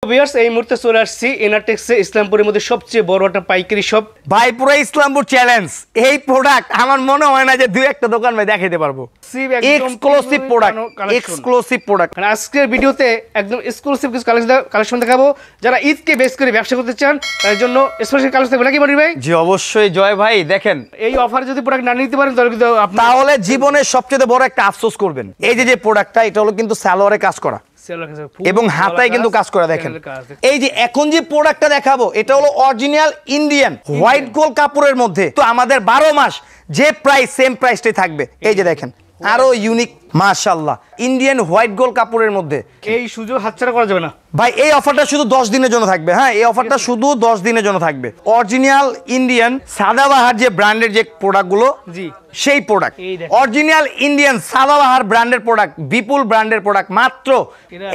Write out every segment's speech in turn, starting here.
Viewers এই মুহূর্তে চলে আসছি এনারটেক্সে ইসলামপুরের মধ্যে সবচেয়ে বড় একটা পাইকারি শপ। ভাই পুরো ইসলামপুর চ্যালেঞ্জ। এই প্রোডাক্ট আমার মনে হয় না যে দুই একটা দোকান ভাই দেখাইতে পারবো। Exclusive product, exclusive product. আজকের ভিডিওতে একদম এক্সক্লুসিভ কিছু কালেকশন দেখাবো। যারা ঈদকে বেস করে ব্যবসা করতে চান তার জন্য স্পেশাল কালেকশন থাকবে নাকি মনির ভাই? জি অবশ্যই জয় ভাই। দেখেন এই অফারে যদি প্রোডাক্ট না নিতে পারেন তাহলে জীবনের সবচেয়ে বড় একটা আফসোস করবেন। এই যে প্রোডাক্টটা এটা হলো কিন্তু সালোয়ারে কাজ করা এবং হাতায় কিন্তু কাজ করা। দেখেন এই যে এখন যে প্রোডাক্টটা দেখাবো এটা হলো অরিজিনাল ইন্ডিয়ান হোয়াইট গোল্ড কাপড়ের মধ্যে। তো আমাদের 12 মাস যে প্রাইস সেম প্রাইসটাই থাকবে। এই যে দেখেন আরো ইউনিক মাশাআল্লাহ ইন্ডিয়ান হোয়াইট গোল্ড কাপড়ের মধ্যে। এই সুযোগ হাতছাড়া করা যাবে না ভাই। এই অফারটা শুধু 10 দিনের জন্য থাকবে। হ্যাঁ, এই অফারটা শুধু 10 দিনের জন্য থাকবে। অরিজিনাল ইন্ডিয়ান সাদাবাহার যে ব্র্যান্ডের যে প্রোডাক্টগুলো, জি সেই প্রোডাক্ট অরিজিনাল ইন্ডিয়ান সাদাবাহার ব্র্যান্ডের প্রোডাক্ট, বিপুল ব্র্যান্ডের প্রোডাক্ট, মাত্র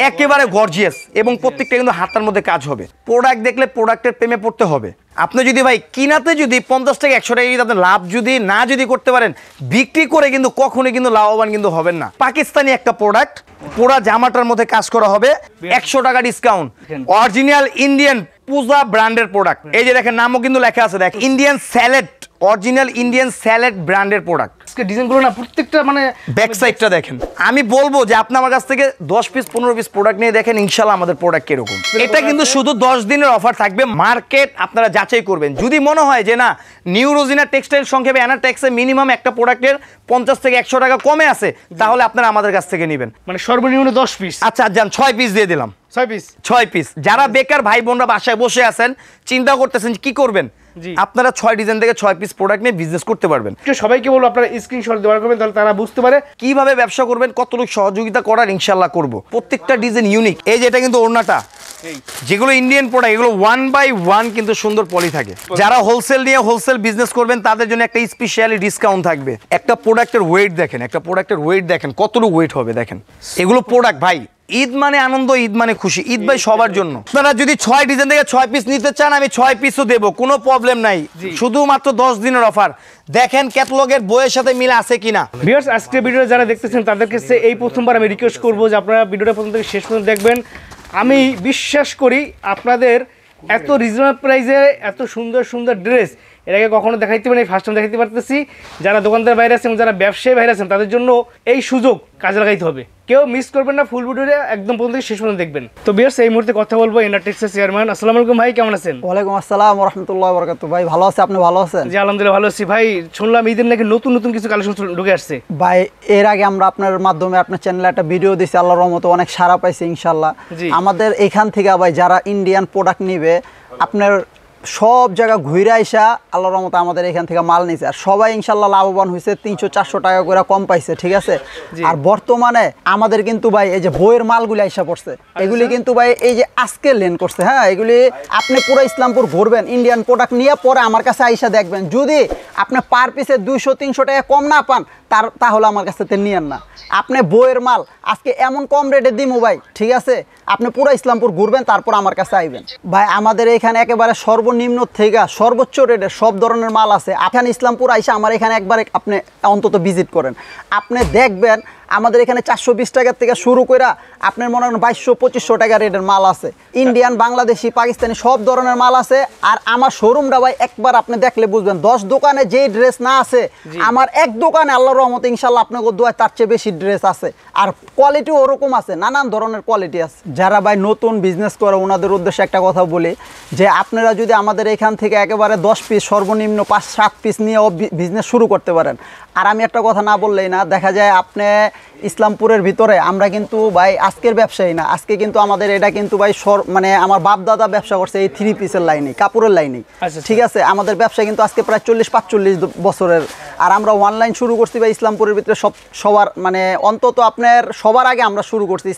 একেবারে গর্জিয়াস এবং প্রত্যেকটা কিন্তু হাতার মধ্যে কাজ হবে। প্রোডাক্ট দেখলে প্রোডাক্টের প্রেমে পড়তে হবে। আপনি যদি ভাই কিনাতে যদি 50 থেকে 100 টাকা যদি আপনি লাভ যদি না করতে পারেন, বিক্রি করে কিন্তু কখনোই কিন্তু লাভবান কিন্তু হবেন না। পাকিস্তানি একটা প্রোডাক্ট, পুরা জামাটার মধ্যে কাজ করা হবে, 100 টাকা ডিসকাউন্ট। অরিজিনাল ইন্ডিয়ান পূজা ব্র্যান্ডের প্রোডাক্ট। এই যে দেখেন নামও কিন্তু লেখা আছে, দেখ Indian salad, original Indian salad ব্র্যান্ডের প্রোডাক্ট। ডিজাইনগুলো না প্রত্যেকটা মানে ব্যাক সাইডটা দেখেন। আমি বলবো যে আপনি আমার কাছ থেকে 10 পিস 15 পিস প্রোডাক্ট নিয়ে দেখেন, ইনশাআল্লাহ আমাদের প্রোডাক্ট কিরকম। এটা কিন্তু শুধু 10 দিনের অফার থাকবে। মার্কেট আপনারা যাচাই করবেন। যদি মনে হয় যে না নিউ রোজিনা টেক্সটাইল সংক্ষেপে এনারটেক্সে মিনিমাম একটা প্রোডাক্টের 50 থেকে 100 টাকা কমে আছে, তাহলে আপনারা আমাদের কাছ থেকে নেবেন। মানে সর্বনিম্ন 10 পিস। আচ্ছা যান 6 পিস দিয়ে দিলাম। 6 পিস। যারা বেকার ভাই বোনরা বাসায় বসে আছেন, চিন্তা করতেছেন কি করবেন, আপনারা 6 ডিজাইন থেকে 6 পিস প্রোডাক্ট নিয়ে বিজনেস করতে পারবেন। সবাইকে বলবো আপনারা স্ক্রিনশট দেওয়ার করবেন, তাহলে তারা বুঝতে পারে কিভাবে ব্যবসা করবেন, কতটুকু সহযোগিতা করার ইনশাআল্লাহ করব। প্রত্যেকটা ডিজাইন ইউনিক। এই যে এটা কিন্তু ওড়নাটা, যেগুলো ইন্ডিয়ান প্রোডাক্ট এগুলো 1 বাই 1 কিন্তু সুন্দর পলি থাকে। যারা হোলসেল নিয়ে হোলসেল বিজনেস করবেন তাদের জন্য একটা স্পেশালি ডিসকাউন্ট থাকবে। একটা প্রোডাক্টের ওয়েট দেখেন, একটা প্রোডাক্টের ওয়েট দেখেন কতটুকু ওয়েট হবে। দেখেন এগুলো প্রোডাক্ট ভাই, ঈদ মানে আনন্দ, ঈদ মানে খুশি। ঈদ ভাই সবার জন্য। আপনারা যদি 6 ডিজাইন থেকে 6 পিস নিতে চান, আমি 6 পিসও দেবো, কোনো প্রবলেম নাই। শুধুমাত্র 10 দিনের অফার। দেখেন ক্যাটালগের বইয়ের সাথে মিল আছে কিনা। ভিউয়ার্স আজকে ভিডিও যারা দেখতেছেন তাদের কাছে এই প্রথমবার আমি রিকোয়েস্ট করবো যে আপনারা ভিডিওটা প্রথম থেকে শেষ পর্যন্ত দেখবেন। আমি বিশ্বাস করি আপনাদের এত রিজনেবল প্রাইসে এত সুন্দর সুন্দর ড্রেস এর আগে কখনো দেখাইতে পারেনি, ফার্স্ট টাইম দেখাইতে পারতেছি। যারা দোকানদার বাইরে আছেন, যারা ব্যবসায়ী বাইরে আছেন, তাদের জন্য এই সুযোগ কাজে লাগাইতে হবে। কেউ মিস করবেন না, ফুল ভিডিওটা একদম প্রথম থেকে শেষ পর্যন্ত দেখবেন। তো ভিউয়ার্স এই মুহূর্তে কথা বলবো এনারটেক্সের চেয়ারম্যান। আসসালামু আলাইকুম ভাই, কেমন আছেন? ওয়ালাইকুম আসসালাম ওয়া রাহমাতুল্লাহি ওয়া বারাকাতুহু। ভাই ভালো আছে, আপনি ভালো আছেন? জি আলহামদুলিল্লাহ ভালো আছি। ভাই শুনলাম ঈদের নাকি নতুন নতুন কিছু কালেকশন ঢুকে আসছে। ভাই এর আগে আমরা আপনার মাধ্যমে আপনার চ্যানেলে একটা ভিডিও দিছি, আল্লাহর রহমতে অনেক সাড়া পাইছে ইনশাআল্লাহ। আমাদের এখান থেকে ভাই যারা ইন্ডিয়ান প্রোডাক্ট নিবে, আপনার সব জায়গা ঘুরে আইসা আল্লাহর রহমতে আমাদের এখান থেকে মাল নিছে, আর সবাই ইনশাআল্লাহ লাভবান হয়েছে। 300-400 টাকা করে কম পাইছে, ঠিক আছে। আর বর্তমানে আমাদের কিন্তু ভাই এই যে বইয়ের মালগুলি আইসা পড়ছে, এগুলি কিন্তু ভাই এই যে আজকে লেন করছে। হ্যাঁ, এগুলি আপনি পুরো ইসলামপুর ঘুরবেন, ইন্ডিয়ান প্রোডাক্ট নিয়ে পরে আমার কাছে আইসা দেখবেন। যদি আপনি পার পিসে 200-300 টাকা কম না পান, তাহলে আমার কাছে নিয়েন না। আপনি বইয়ের মাল আজকে এমন কম রেটে দিমু ভাই, ঠিক আছে। আপনি পুরো ইসলামপুর ঘুরবেন, তারপর আমার কাছে আইবেন। ভাই আমাদের এখানে একেবারে সর্বনিম্ন থেকে সর্বোচ্চ রেটের সব ধরনের মাল আছে। এখানে ইসলামপুর আইসা আমার এখানে একবারে আপনি অন্তত ভিজিট করেন, আপনি দেখবেন আমাদের এখানে 420 টাকার থেকে শুরু করে আপনার মনে করেন 2200-2500 টাকা রেটের মাল আছে। ইন্ডিয়ান, বাংলাদেশি, পাকিস্তানি সব ধরনের মাল আছে। আর আমার শোরুমটা ভাই একবার আপনি দেখলে বুঝবেন, 10 দোকানে যেই ড্রেস না আছে আমার এক দোকানে আল্লাহর রহমতে ইনশাআল্লাহ আপনাকে দোয়া তার চেয়ে বেশি ড্রেস আছে। আর কোয়ালিটিও ওরকম আছে, নানান ধরনের কোয়ালিটি আছে। যারা ভাই নতুন বিজনেস করে ওনাদের উদ্দেশ্যে একটা কথা বলি, যে আপনারা যদি আমাদের এখান থেকে একেবারে 10 পিস সর্বনিম্ন 5-7 পিস নিয়েও বিজনেস শুরু করতে পারেন। আর আমি একটা কথা না বললেই না, দেখা যায় আপনি ইসলামপুরের ভিতরে আমরা কিন্তু ভাই আজকের ব্যবসায়ী না, আজকে কিন্তু আমাদের এটা কিন্তু ভাই মানে আমার বাপ দাদা ব্যবসা করছে এই 3 পিসের লাইনে, কাপড়ের লাইনে, ঠিক আছে। আমাদের ব্যবসা কিন্তু আজকে প্রায় 40-45 বছরের। আর আমরা অনলাইন শুরু করছি ভাই ইসলামপুরের ভিতরে সবার মানে অন্তত আপনার সবার আগে আমরা শুরু করছি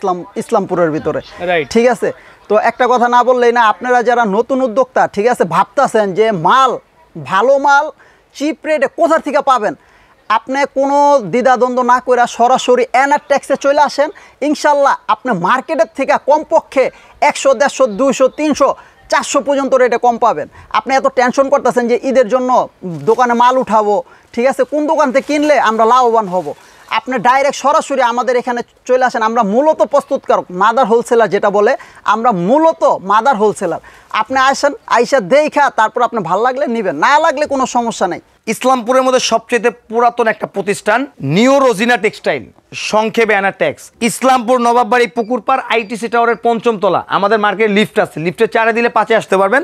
ইসলামপুরের ভিতরে, ঠিক আছে। তো একটা কথা না বললেই না, আপনারা যারা নতুন উদ্যোক্তা, ঠিক আছে, ভাবতেছেন যে মাল ভালো মাল চিপ রেটে কোথা থেকে পাবেন, আপনি কোনো দ্বিধাদ্বন্দ্ব না করে সরাসরি এনারটেক্সে চলে আসেন। ইনশাল্লাহ আপনি মার্কেটের থেকে কমপক্ষে 100, 150, 200, 300, 400 পর্যন্ত রেটে কম পাবেন। আপনি এত টেনশন করতেছেন যে ঈদের জন্য দোকানে মাল উঠাবো, ঠিক আছে, কোন দোকান থেকে কিনলে আমরা লাভবান হব। আপনি ডাইরেক্ট সরাসরি আমাদের এখানে চলে আসেন। আমরা মূলত প্রস্তুতকারক, মাদার হোলসেলার যেটা বলে, আমরা মূলত মাদার হোলসেলার। আপনি আসেন, আইসা দেখা তারপর আপনি ভালো লাগলে নেবেন, না লাগলে কোনো সমস্যা নেই। ইসলামপুরের মধ্যে সবচেয়ে পুরাতন একটা প্রতিষ্ঠান নিউ রোজিনা টেক্সটাইল, সংক্ষেপে অ্যানাটেক্স। ইসলামপুর নবাববাড়ি পুকুরপাড় আইটিসি টাওয়ারের ৫ম তলা। আমাদের মার্কেটে লিফট আছে, লিফটে 4 দিলে 5-এ আসতে পারবেন।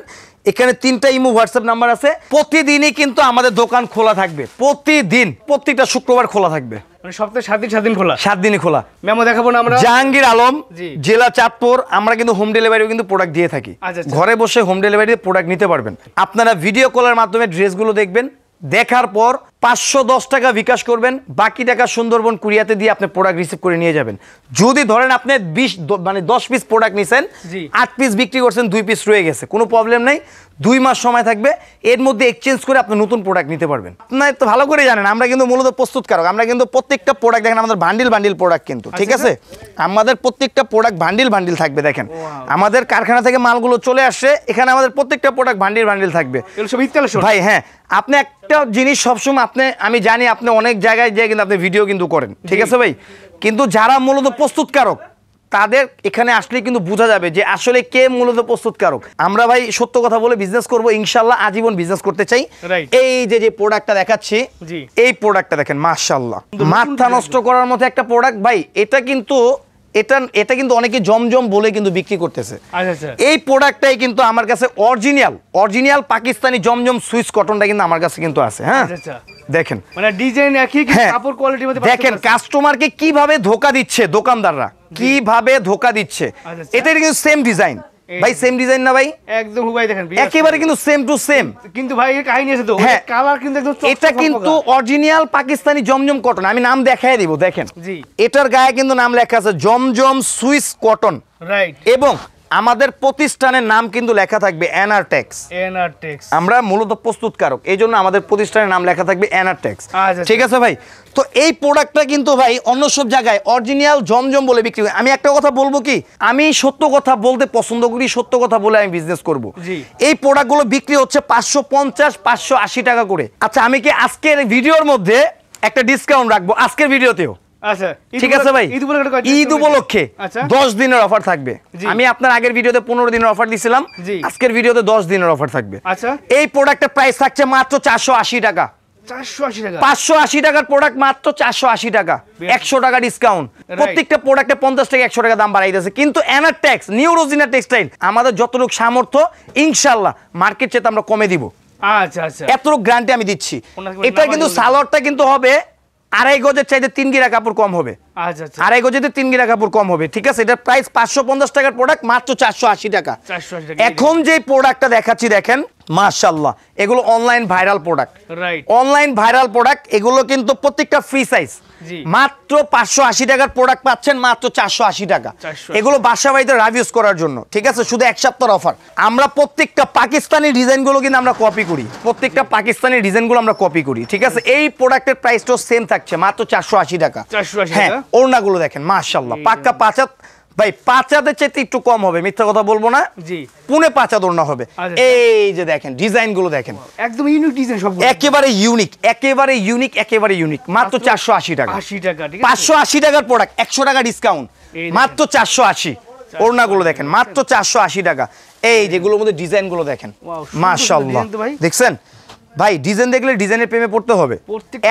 এখানে 3টা ইমো হোয়াটসঅ্যাপ নাম্বার আছে। প্রতিদিনই কিন্তু আমাদের দোকান খোলা থাকবে, প্রতিদিন, প্রত্যেকটা শুক্রবার খোলা থাকবে। মানে সপ্তাহে 7 দিন খোলা? 7 দিনই খোলা। মেমো দেখাবো না আমরা। জাহাঙ্গীর আলম, জেলা চাঁদপুর। আমরা কিন্তু হোম ডেলিভারিও কিন্তু প্রোডাক্ট দিয়ে থাকি। ঘরে বসে হোম ডেলিভারি প্রোডাক্ট নিতে পারবেন। আপনারা ভিডিও কলের মাধ্যমে ড্রেসগুলো দেখবেন, দেখার পর 510 টাকা বিকাশ করবেন, বাকি টাকা সুন্দরবন কুরিয়াতে দিয়ে আপনি প্রোডাক্ট রিসিভ করে নিয়ে যাবেন। যদি ধরেন আপনি 10 পিস প্রোডাক্ট নিছেন, 8 পিস বিক্রি করছেন, 2 পিস রয়ে গেছে, কোনো প্রবলেম নাই। 2 মাস সময় থাকবে, এর মধ্যে এক্সচেঞ্জ করে আপনি নতুন প্রোডাক্ট নিতে পারবেন। আপনার তো ভালো করে জানেন আমরা কিন্তু মূলত প্রস্তুতকারক। আমরা কিন্তু প্রত্যেকটা প্রোডাক্ট দেখেন আমাদের বান্ডিল প্রোডাক্ট কিন্তু, ঠিক আছে? আমাদের প্রত্যেকটা প্রোডাক্ট বান্ডিল থাকবে। দেখেন আমাদের কারখানা থেকে মালগুলো চলে আসছে, এখানে আমাদের প্রত্যেকটা প্রোডাক্ট বান্ডিল থাকবে ভাই। হ্যাঁ, আপনি একটা জিনিস সবসময় আমি জানি আপনি অনেক জায়গায় যেয়ে কিন্তু আপনি ভিডিও কিন্তু করেন, ঠিক আছে ভাই? কিন্তু যারা মূলত প্রস্তুতকারক তাদের এখানে আসলে কিন্তু বোঝা যাবে যে আসলে কে মূলত প্রস্তুতকারক। আমরা ভাই সত্য কথা বলে বিজনেস করব, ইনশাআল্লাহ আজীবন বিজনেস করতে চাই। এই যে প্রোডাক্টটা দেখাচ্ছি, এই প্রোডাক্টটা দেখেন, মাশাআল্লাহ, মাথা নষ্ট করার মতো একটা প্রোডাক্ট ভাই। এটা কিন্তু অনেকে জমজম বলে কিন্তু বিক্রি করতেছে। এই প্রোডাক্টটাই কিন্তু আমার কাছে অরিজিনাল পাকিস্তানি জমজম সুইস কটনটা কিন্তু আমার কাছে কিন্তু আছে। হ্যাঁ, দেখেন মানে ডিজাইন একই, কাপড় কোয়ালিটির মধ্যে দেখেন কাস্টমারকে কিভাবে ধোকা দিচ্ছে দোকানদাররা, কিভাবে ধোকা দিচ্ছে। এটা কিন্তু সেম ডিজাইন ভাই, সেম ডিজাইন না ভাই? একদম ভাই, দেখেন একেবারে কিন্তু সেম টু সেম। কিন্তু ভাই এর কাহিনী আছে তো, কালার কিন্তু একদম চকচকে। এটা কিন্তু অরিজিনাল পাকিস্তানি জমজম কটন। আমি নাম দেখায় দিব, দেখেন এটার গায়ে কিন্তু নাম লেখা আছে জমজম সুইস কটন, রাইট। এবং আমাদের প্রতিষ্ঠানের নাম কিন্তু লেখা থাকবে এনআরটেক্স। আমরা মূলত প্রস্তুতকারক, এই জন্য আমাদের প্রতিষ্ঠানের নাম লেখা থাকবে এনআরটেক্স, ঠিক আছে ভাই? তো এই প্রোডাক্টটা কিন্তু ভাই অন্য সব জায়গায় অরিজিনাল জমজম বলে বিক্রি হয়। আমি একটা কথা বলবো কি, আমি সত্য কথা বলতে পছন্দ করি, সত্য কথা বলে আমি বিজনেস করব। এই প্রোডাক্টগুলো বিক্রি হচ্ছে 550, 580 টাকা করে। আচ্ছা, আমি কি আজকের ভিডিওর মধ্যে একটা ডিসকাউন্ট রাখবো আজকের ভিডিওতেও? আচ্ছা, ঠিক আছে ভাই। ঈদ উপলক্ষে 10 দিনের অফার থাকবে। আমি আপনার আগের ভিডিওতে 15 দিনের অফার দিছিলাম, আজকের ভিডিওতে 10 দিনের অফার থাকবে। আচ্ছা, এই প্রোডাক্টের প্রাইস থাকছে মাত্র 480 টাকা। 580 টাকার প্রোডাক্ট মাত্র 480 টাকা, 100 টাকা ডিসকাউন্ট। প্রত্যেকটা প্রোডাক্টে 50 টাকা 100 টাকা দাম বাড়াইতেছে। কিন্তু এনআরটেক্স নিউ রোজিনা টেক্সটাইল আমাদের যতটুকু সামর্থ্য ইনশাআল্লাহ মার্কেট চেয়ে আমরা কমে দিব। আচ্ছা, এতটুকু গ্যারান্টি আমি দিচ্ছি। এটা কিন্তু সালোয়ারটা কিন্তু হবে 2.5 গজের চাইতে 3 গিরা কাপড় কম হবে। আচ্ছা, 2.5 গজেতে 3 গিরা কাপড় কম হবে, ঠিক আছে? এটার প্রাইস 550 টাকার প্রোডাক্ট মাত্র 480 টাকা। এখন যে প্রোডাক্টটা দেখাচ্ছি দেখেন, মাশাআল্লাহ, এগুলো online viral product, right? Online viral product, এগুলো কিন্তু প্রত্যেকটা ফ্রি সাইজ। মাত্র 580 টাকার প্রোডাক্ট পাচ্ছেন মাত্র 480 টাকা। এগুলো বাসা বাড়িতে রাভিউজ করার জন্য, ঠিক আছে? শুধু এক সপ্তাহের অফার। আমরা প্রত্যেকটা পাকিস্তানি ডিজাইনগুলো কিন্তু আমরা কপি করি, প্রত্যেকটা পাকিস্তানি ডিজাইনগুলো আমরা কপি করি, ঠিক আছে? এই প্রোডাক্টের প্রাইসটাও সেম থাকছে মাত্র 480 টাকা। হ্যাঁ, ওড়নাগুলো দেখেন, মাশাআল্লাহ, পাক্কা 5 হাত ভাই, 5 হাতের চেয়ে একটু কম হবে, মিথ্যা কথা বলবো না, জি, 5.5 হাত ওড়না হবে। এই যে দেখেন ডিজাইনগুলো দেখেন, একদম ইউনিক ডিজাইন সবগুলো, একেবারে ইউনিক, মাত্র 480 টাকা। 580 টাকার প্রোডাক্ট, 100 টাকা ডিসকাউন্ট, মাত্র 480। ওড়নাগুলো দেখেন, মাত্র 480 টাকা। এই যেগুলোর মধ্যে ডিজাইনগুলো দেখেন, মাশাআল্লাহ, দেখছেন ভাই? ডিজাইন দেখলে ডিজাইনের প্রেমে পড়তে হবে।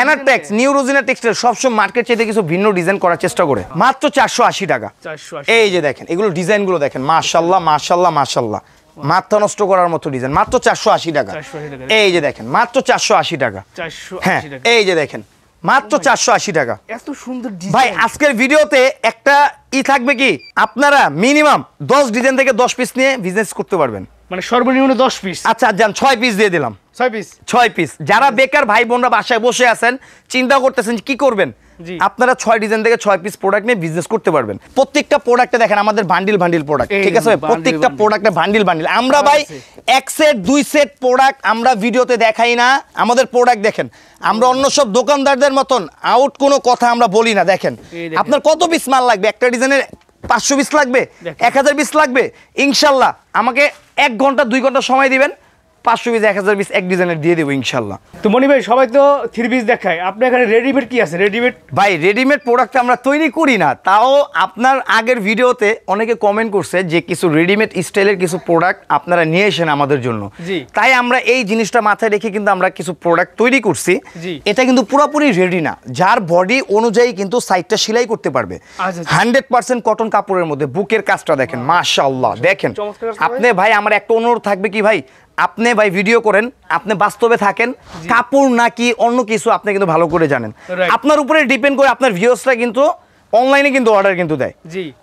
এনআরটেক্স নিউ রোজিনা টেক্সটাইল সবসময় মার্কেট চাইতে কিছু ভিন্ন ডিজাইন করার চেষ্টা করে। মাত্র 480 টাকা। এই যে দেখেন এগুলো ডিজাইনগুলো দেখেন, মাশাআল্লাহ, মাথা নষ্ট করার মতো ডিজাইন, মাত্র 480 টাকা। এই যে দেখেন মাত্র 480 টাকা। হ্যাঁ, এই যে দেখেন মাত্র 480 টাকা। এত সুন্দর ডিজাইন ভাই। আজকের ভিডিওতে একটা থাকবে কি, আপনারা মিনিমাম 10 ডিজাইন থেকে 10 পিস নিয়ে বিজনেস করতে পারবেন, মানে সর্বনিম্ন 10 পিস। আচ্ছা, যান 6 পিস দিয়ে দিলাম, 6 পিস। যারা বেকার ভাই বোনরা বাসায় বসে আছেন, চিন্তা করতেছেন কি করবেন, আপনারা 6 ডিজাইন থেকে 6 পিস প্রোডাক্ট নিয়ে বিজনেস করতে পারবেন। প্রত্যেকটা প্রোডাক্টে দেখেন আমাদের বান্ডিল প্রোডাক্ট, ঠিক আছে ভাই? প্রত্যেকটা প্রোডাক্টে বান্ডিল। আমরা ভাই 1 সেট 2 সেট প্রোডাক্ট আমরা ভিডিওতে দেখাই না। আমাদের প্রোডাক্ট দেখেন, আমরা অন্য সব দোকানদারদের মতন আউট কোনো কথা আমরা বলি না। দেখেন আপনার কত পিস মাল লাগবে, একটা ডিজাইনের 500 পিস লাগবে, 1000 পিস লাগবে, ইনশাআল্লাহ আমাকে 1 ঘন্টা 2 ঘন্টা সময় দিবেন, 500 পিস 1000 পিস এক ডিজাইনের দিয়ে দেবো ইনশাল্লাহ। তো মনি ভাই সবাই তো 3 পিস দেখায়, আপনার এখানে রেডিমেড কি আছে? রেডিমেড ভাই রেডিমেড প্রোডাক্ট আমরা তৈরি করি না, তাও আপনার আগের ভিডিওতে অনেকে কমেন্ট করছে যে কিছু রেডিমেড স্টাইলের কিছু প্রোডাক্ট আপনারা নিয়ে এসেন আমাদের জন্য, তাই আমরা এই জিনিসটা মাথায় রেখে কিন্তু আমরা কিছু প্রোডাক্ট তৈরি করছি। এটা কিন্তু পুরোপুরি রেডি না, যার বডি অনুযায়ী কিন্তু সাইডটা সেলাই করতে পারবে। 100% কটন কাপড়ের মধ্যে বুকের কাজটা দেখেন মাশাআল্লাহ। দেখেন আপনি ভাই আমার একটা অনুরোধ থাকবে কি ভাই, আপনি ভাই ভিডিও করেন, আপনি বাস্তবে থাকেন, কাপড় নাকি অন্য কিছু আপনি কিন্তু ভালো করে জানেন। আপনার উপরে ডিপেন্ড করে আপনার ভিউয়ার্সরা কিন্তু অনলাইনে কিন্তু অর্ডার কিন্তু দেয়।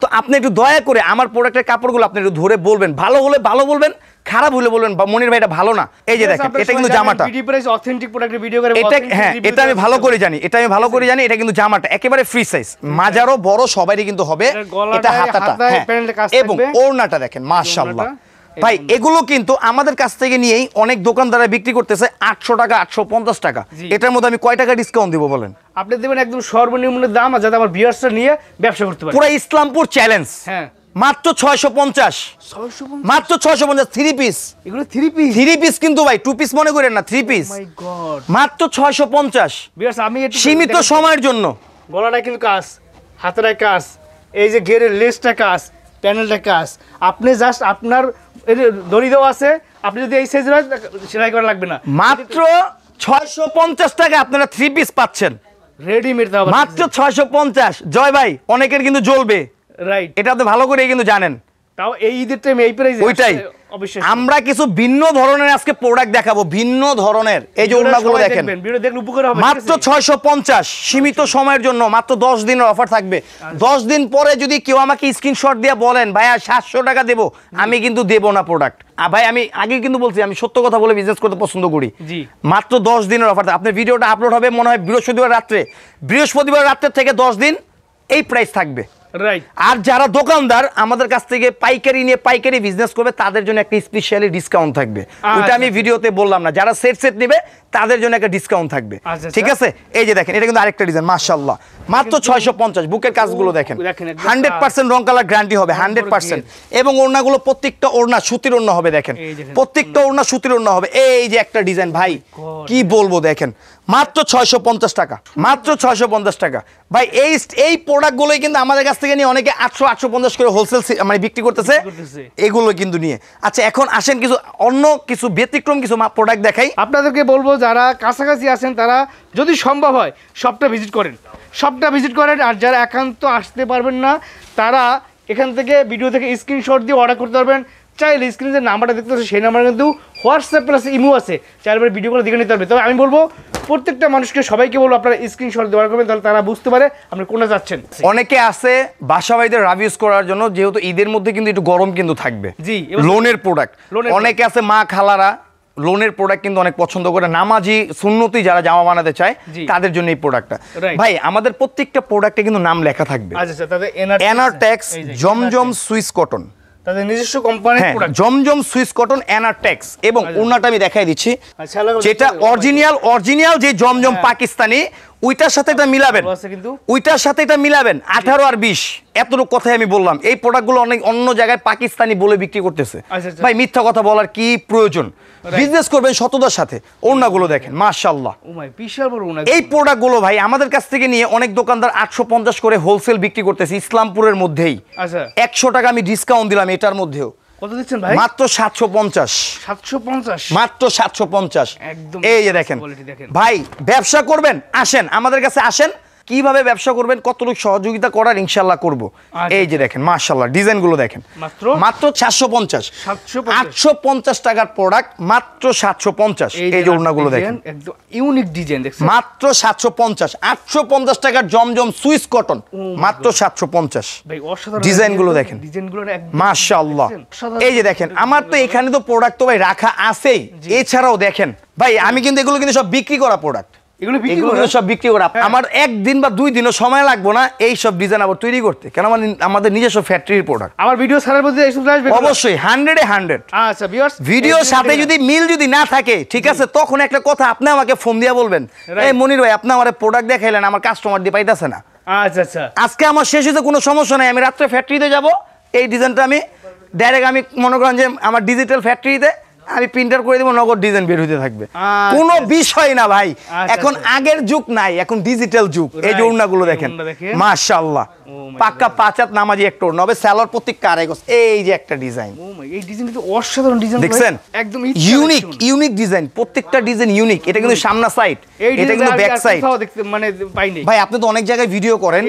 তো আপনি একটু দয়া করে আমার প্রোডাক্টের কাপড়গুলো আপনি একটু ধরে বলবেন, ভালো হলে ভালো বলবেন, খারাপ হলে বলবেন মনির ভাই এটা ভালো না। এই যে দেখেন এটা কিন্তু জামাটা, এটা হ্যাঁ এটা আমি ভালো করে জানি, এটা কিন্তু জামাটা একেবারে ফ্রি সাইজ, মাজারও বড় সবারই কিন্তু হবে। এটা হাতাটা এবং ওড়নাটা দেখেন মাশাআল্লাহ। ভাই এগুলো কিন্তু আমাদের কাছ থেকে নিয়েই অনেক দোকানদাররা বিক্রি করতেছে 800 টাকা 850 টাকা। এটার মধ্যে আমি কয় টাকা ডিসকাউন্ট দিব বলেন? আপনি দেবেন একদম সর্বনিম্ন দাম, যাতে আমার ভিউয়ার্সরা নিয়ে ব্যবসা করতে পারে। পুরো ইসলামপুর চ্যালেঞ্জ, হ্যাঁ মাত্র 650, মাত্র 650 3 পিস। এগুলো 3 পিস কিন্তু ভাই 2 পিস মনে করেন না, 3 পিস মাত্র 650। ভিউয়ার্স আমি একটু সীমিত সময়ের জন্য। গলাটা কিন্তু কাজ, হাতের কাজ, এই যে ঘেরের লেসটা কাজ, প্যানেলটা কাজ। আপনি জাস্ট আপনার দড়ি দেওয়া আছে, আপনি যদি এই সাইজের হয় সেলাই করা লাগবে না। মাত্র 650 টাকা আপনারা 3 পিস পাচ্ছেন রেডিমেড, মাত্র 650। জয় ভাই অনেকের কিন্তু জ্বলবে, রাইট, এটা আপনি ভালো করে কিন্তু জানেন। তাও এই ঈদের টাইমে এই প্রাইস ওইটাই। আমরা কিছু ভিন্ন ধরনের আজকে প্রোডাক্ট দেখাবো, ভিন্ন ধরনের। এই যে ওড়নাগুলো দেখেন, ভিডিও দেখলে উপকার হবে। মাত্র 650, সীমিত সময়ের জন্য, মাত্র 10 দিনের অফার থাকবে। 10 দিন পরে যদি কেউ আমাকে স্ক্রিনশট দিয়ে বলেন ভাইয়া 700 টাকা দেব, আমি কিন্তু দেব না প্রোডাক্ট। ভাই আমি আগে কিন্তু বলছি আমি সত্য কথা বলে বিজনেস করতে পছন্দ করি। মাত্র 10 দিনের অফার। আপনার ভিডিওটা আপলোড হবে মনে হয় বৃহস্পতিবার রাত্রে থেকে 10 দিন এই প্রাইস থাকবে। আর যারা দোকানদার আমাদের কাছ থেকে পাইকারি নিয়ে পাইকারি বিজনেস করবে তাদের জন্য একটা স্পেশালি ডিসকাউন্ট থাকবে, ওটা আমি ভিডিওতে বললাম না। যারা সেট নেবে তাদের জন্য একটা ডিসকাউন্ট থাকবে, ঠিক আছে? এই যে দেখেন এটা কিন্তু আরেকটা ডিজাইন মাশাআল্লাহ, মাত্র 650। বুকের কাজগুলো দেখেন 100% রং কালার গ্যারান্টি হবে 100%। এবং ওড়নাগুলো প্রত্যেকটা ওড়না সুতির ওড়না হবে, দেখেন প্রত্যেকটা ওড়না সুতির ওড়না হবে। এই যে একটা ডিজাইন ভাই কি বলবো, দেখেন মাত্র 650 টাকা, মাত্র 650 টাকা। ভাই এই প্রোডাক্টগুলোই কিন্তু আমাদের কাছ থেকে নিয়ে অনেকে 800-850 করে হোলসেল মানে বিক্রি করতেছে এগুলো কিন্তু নিয়ে। আচ্ছা এখন আসেন অন্য কিছু ব্যতিক্রম কিছু প্রোডাক্ট দেখাই আপনাদেরকে। বলবো যারা কাছাকাছি আছেন তারা যদি সম্ভব হয় শপটা ভিজিট করেন, আর যারা একান্ত আসতে পারবেন না তারা এখান থেকে ভিডিও থেকে স্ক্রিনশট দিয়ে অর্ডার করতে পারবেন। চাইলে স্ক্রিনে যে নাম্বারটা দেখতে পাচ্ছেন সেই নাম্বারে কিন্তু হোয়াটসঅ্যাপ প্লাস ইমো আছে, চাইলে ভিডিওগুলো দেখে নিতে পারবে। তবে আমি বলবো প্রত্যেকটা মানুষকে সবাইকে বলবো আপনারা স্ক্রিনশট দেওয়ার করবেন, তাহলে তারা বুঝতে পারে আপনি কোনটা যাচ্ছেন। অনেকে আছে বাসা বাড়িতে রাবিউজ করার জন্য, যেহেতু ঈদের মধ্যে কিন্তু একটু গরম কিন্তু থাকবে, লোনের প্রোডাক্ট। অনেকে আছে মা খালারা লোনের প্রোডাক্ট কিন্তু অনেক পছন্দ করে, নামাজি সুন্নতি যারা জামা বানাতে চায় তাদের জন্য এই প্রোডাক্টটা। ভাই আমাদের প্রত্যেকটা প্রোডাক্টে কিন্তু নাম লেখা থাকবে, এনারটেক্স, জমজম সুইস কটন, তাদের নিজস্ব কোম্পানির প্রোডাক্ট, জমজম সুইস কটন, এনারটেক্স। এবং ওড়নাটা আমি দেখাই দিচ্ছি, যেটা অরিজিনাল যে জমজম পাকিস্তানি, ওইটার সাথে এটা মিলাবেন, ওইটার সাথে এটা মিলাবেন 18 আর 20, এতটুকু কথাই আমি বললাম। এই প্রোডাক্টগুলো অনেক অন্য জায়গায় পাকিস্তানি বলে বিক্রি করতেছে। ভাই মিথ্যা কথা বলার কি প্রয়োজন? বিজনেস করবেন সততার সাথে। ওড়নাগুলো দেখেন মাশাআল্লাহ, এই প্রোডাক্টগুলো ভাই আমাদের কাছ থেকে নিয়ে অনেক দোকানদার 850 করে হোলসেল বিক্রি করতেছে ইসলামপুরের মধ্যেই। 100 টাকা আমি ডিসকাউন্ট দিলাম এটার মধ্যেও। কত দিচ্ছেন ভাই? মাত্র 750, মাত্র 750। একদম এই যে দেখেন ভাই, ব্যবসা করবেন আসেন আমাদের কাছে, আসেন কিভাবে ব্যবসা করবেন কতটুকু সহযোগিতা করার ইনশাআল্লাহ করব। এই যে দেখেন মাশাআল্লাহ ডিজাইনগুলো দেখেন, মাত্র 750, 850 টাকার প্রোডাক্ট মাত্র 750। এই যে ওড়নাগুলো দেখেন একদম ইউনিক ডিজাইন, দেখছেন মাত্র 750, 850 টাকার জমজম সুইস কটন মাত্র 750। ভাই অসাধারণ ডিজাইনগুলো দেখেন, ডিজাইনগুলো একদম মাশাআল্লাহ। এই যে দেখেন আমার তো এখানে তো প্রোডাক্ট তো ভাই রাখা আছেই, এছাড়াও দেখেন ভাই আমি কিন্তু এগুলো কিন্তু সব বিক্রি করা প্রোডাক্ট, এগুলো সব বিক্রি করা। আমার একদিন বা 2 দিনও সময় লাগবে না এই সব ডিজাইন আবার তৈরি করতে, কেন আমাদের নিজস্ব ফ্যাক্টরির প্রোডাক্ট। আমার ভিডিও ছাড়ার মধ্যে অবশ্যই 100-100। আচ্ছা ভিউয়ার্স, ভিডিওর সাথে যদি মিল যদি না থাকে ঠিক আছে, তখন একটা কথা আপনি আমাকে ফোন দিয়ে বলবেন, এই মনির ভাই আপনি আমার প্রোডাক্ট দেখাইলেন আমার কাস্টমার দিয়ে পাইতাছে না। আচ্ছা আচ্ছা আজকে আমার শেষ হয়েছে, কোনো সমস্যা নাই, আমি রাত্রে ফ্যাক্টরিতে যাব, এই ডিজাইনটা আমি ডাইরেক্ট আমি মনে করেন যে আমার ডিজিটাল ফ্যাক্টরিতে আমি প্রিন্টার করে দেবো, নগদ ডিজাইন বের হইতে থাকবে, কোনো বিষয় না ভাই। এখন আগের যুগ নাই, এখন ডিজিটাল যুগ। এই যে ওড়নাগুলো দেখেন মাশাআল্লাহ, পাক্কা 5 হাত নামাজি একটা ওড়না হবে, সালোয়ার প্রত্যেক কারাইগস। এই যে একটা ডিজাইন, এই ডিজাইনটা তো অসাধারণ ডিজাইন দেখছেন, একদম ইউনিক ডিজাইন, প্রত্যেকটা ডিজাইন ইউনিক। এটা কিন্তু সামনে সাইড, এটা কিন্তু ব্যাক সাইড। মানে পাইনি ভাই, আপনি তো অনেক জায়গায় ভিডিও করেন,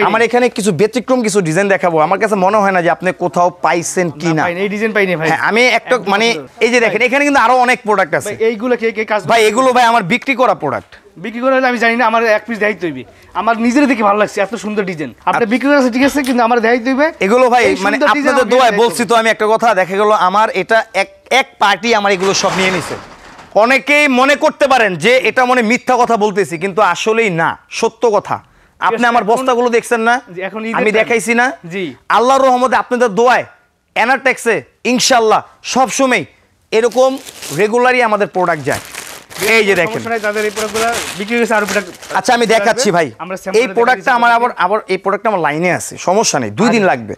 আমার এখানে কিছু ব্যতিক্রম কিছু ডিজাইন দেখাবো, আমার কাছে মনে হয় না যে আপনি কোথাও পাইছেন কিনা। এই ডিজাইন পাইনি ভাই। হ্যাঁ, আমি একটা মানে এই যে দেখেন, এখানে কিন্তু আরো অনেক প্রোডাক্ট আছে। এইগুলো কে কাজ ভাই, এগুলো ভাই আমার বিক্রি করা প্রোডাক্ট। বিক্রি করে হলে আমি জানি না, আমার এক পিস দায়িত্ব হইবে। আমার নিজের দেখে ভালো লাগছে, এত সুন্দর ডিজাইন। আপনি বিক্রি করেছে ঠিক আছে, কিন্তু আমার দায়িত্ব হইবে এগুলো ভাই, মানে আপনাদের দোয়ায় বলছি তো আমি একটা কথা, দেখা গেল আমার এটা এক পার্টি আমার এগুলো সব নিয়ে নিছে। অনেকেই মনে করতে পারেন যে এটা মনে মিথ্যা কথা বলতেছি, কিন্তু আসলেই না, সত্য কথা। আপনি আমার বস্তাগুলো দেখছেন না, আমি দেখাইছি না? জি, আল্লাহর রহমতে আপনাদের দোয়ায় এনারটেক্সে ইনশাআল্লাহ সবসময় এরকম রেগুলারই আমাদের প্রোডাক্ট যায়। এই যে দেখেন, তাদের এই প্রোডাক্টগুলো বিক্রি হয়েছে আরো প্রোডাক্ট। আচ্ছা, আমি দেখাচ্ছি ভাই, এই প্রোডাক্টটা আমার আবার এই প্রোডাক্টটা আমার লাইনে আছে, সমস্যা নেই, 2 দিন লাগবে।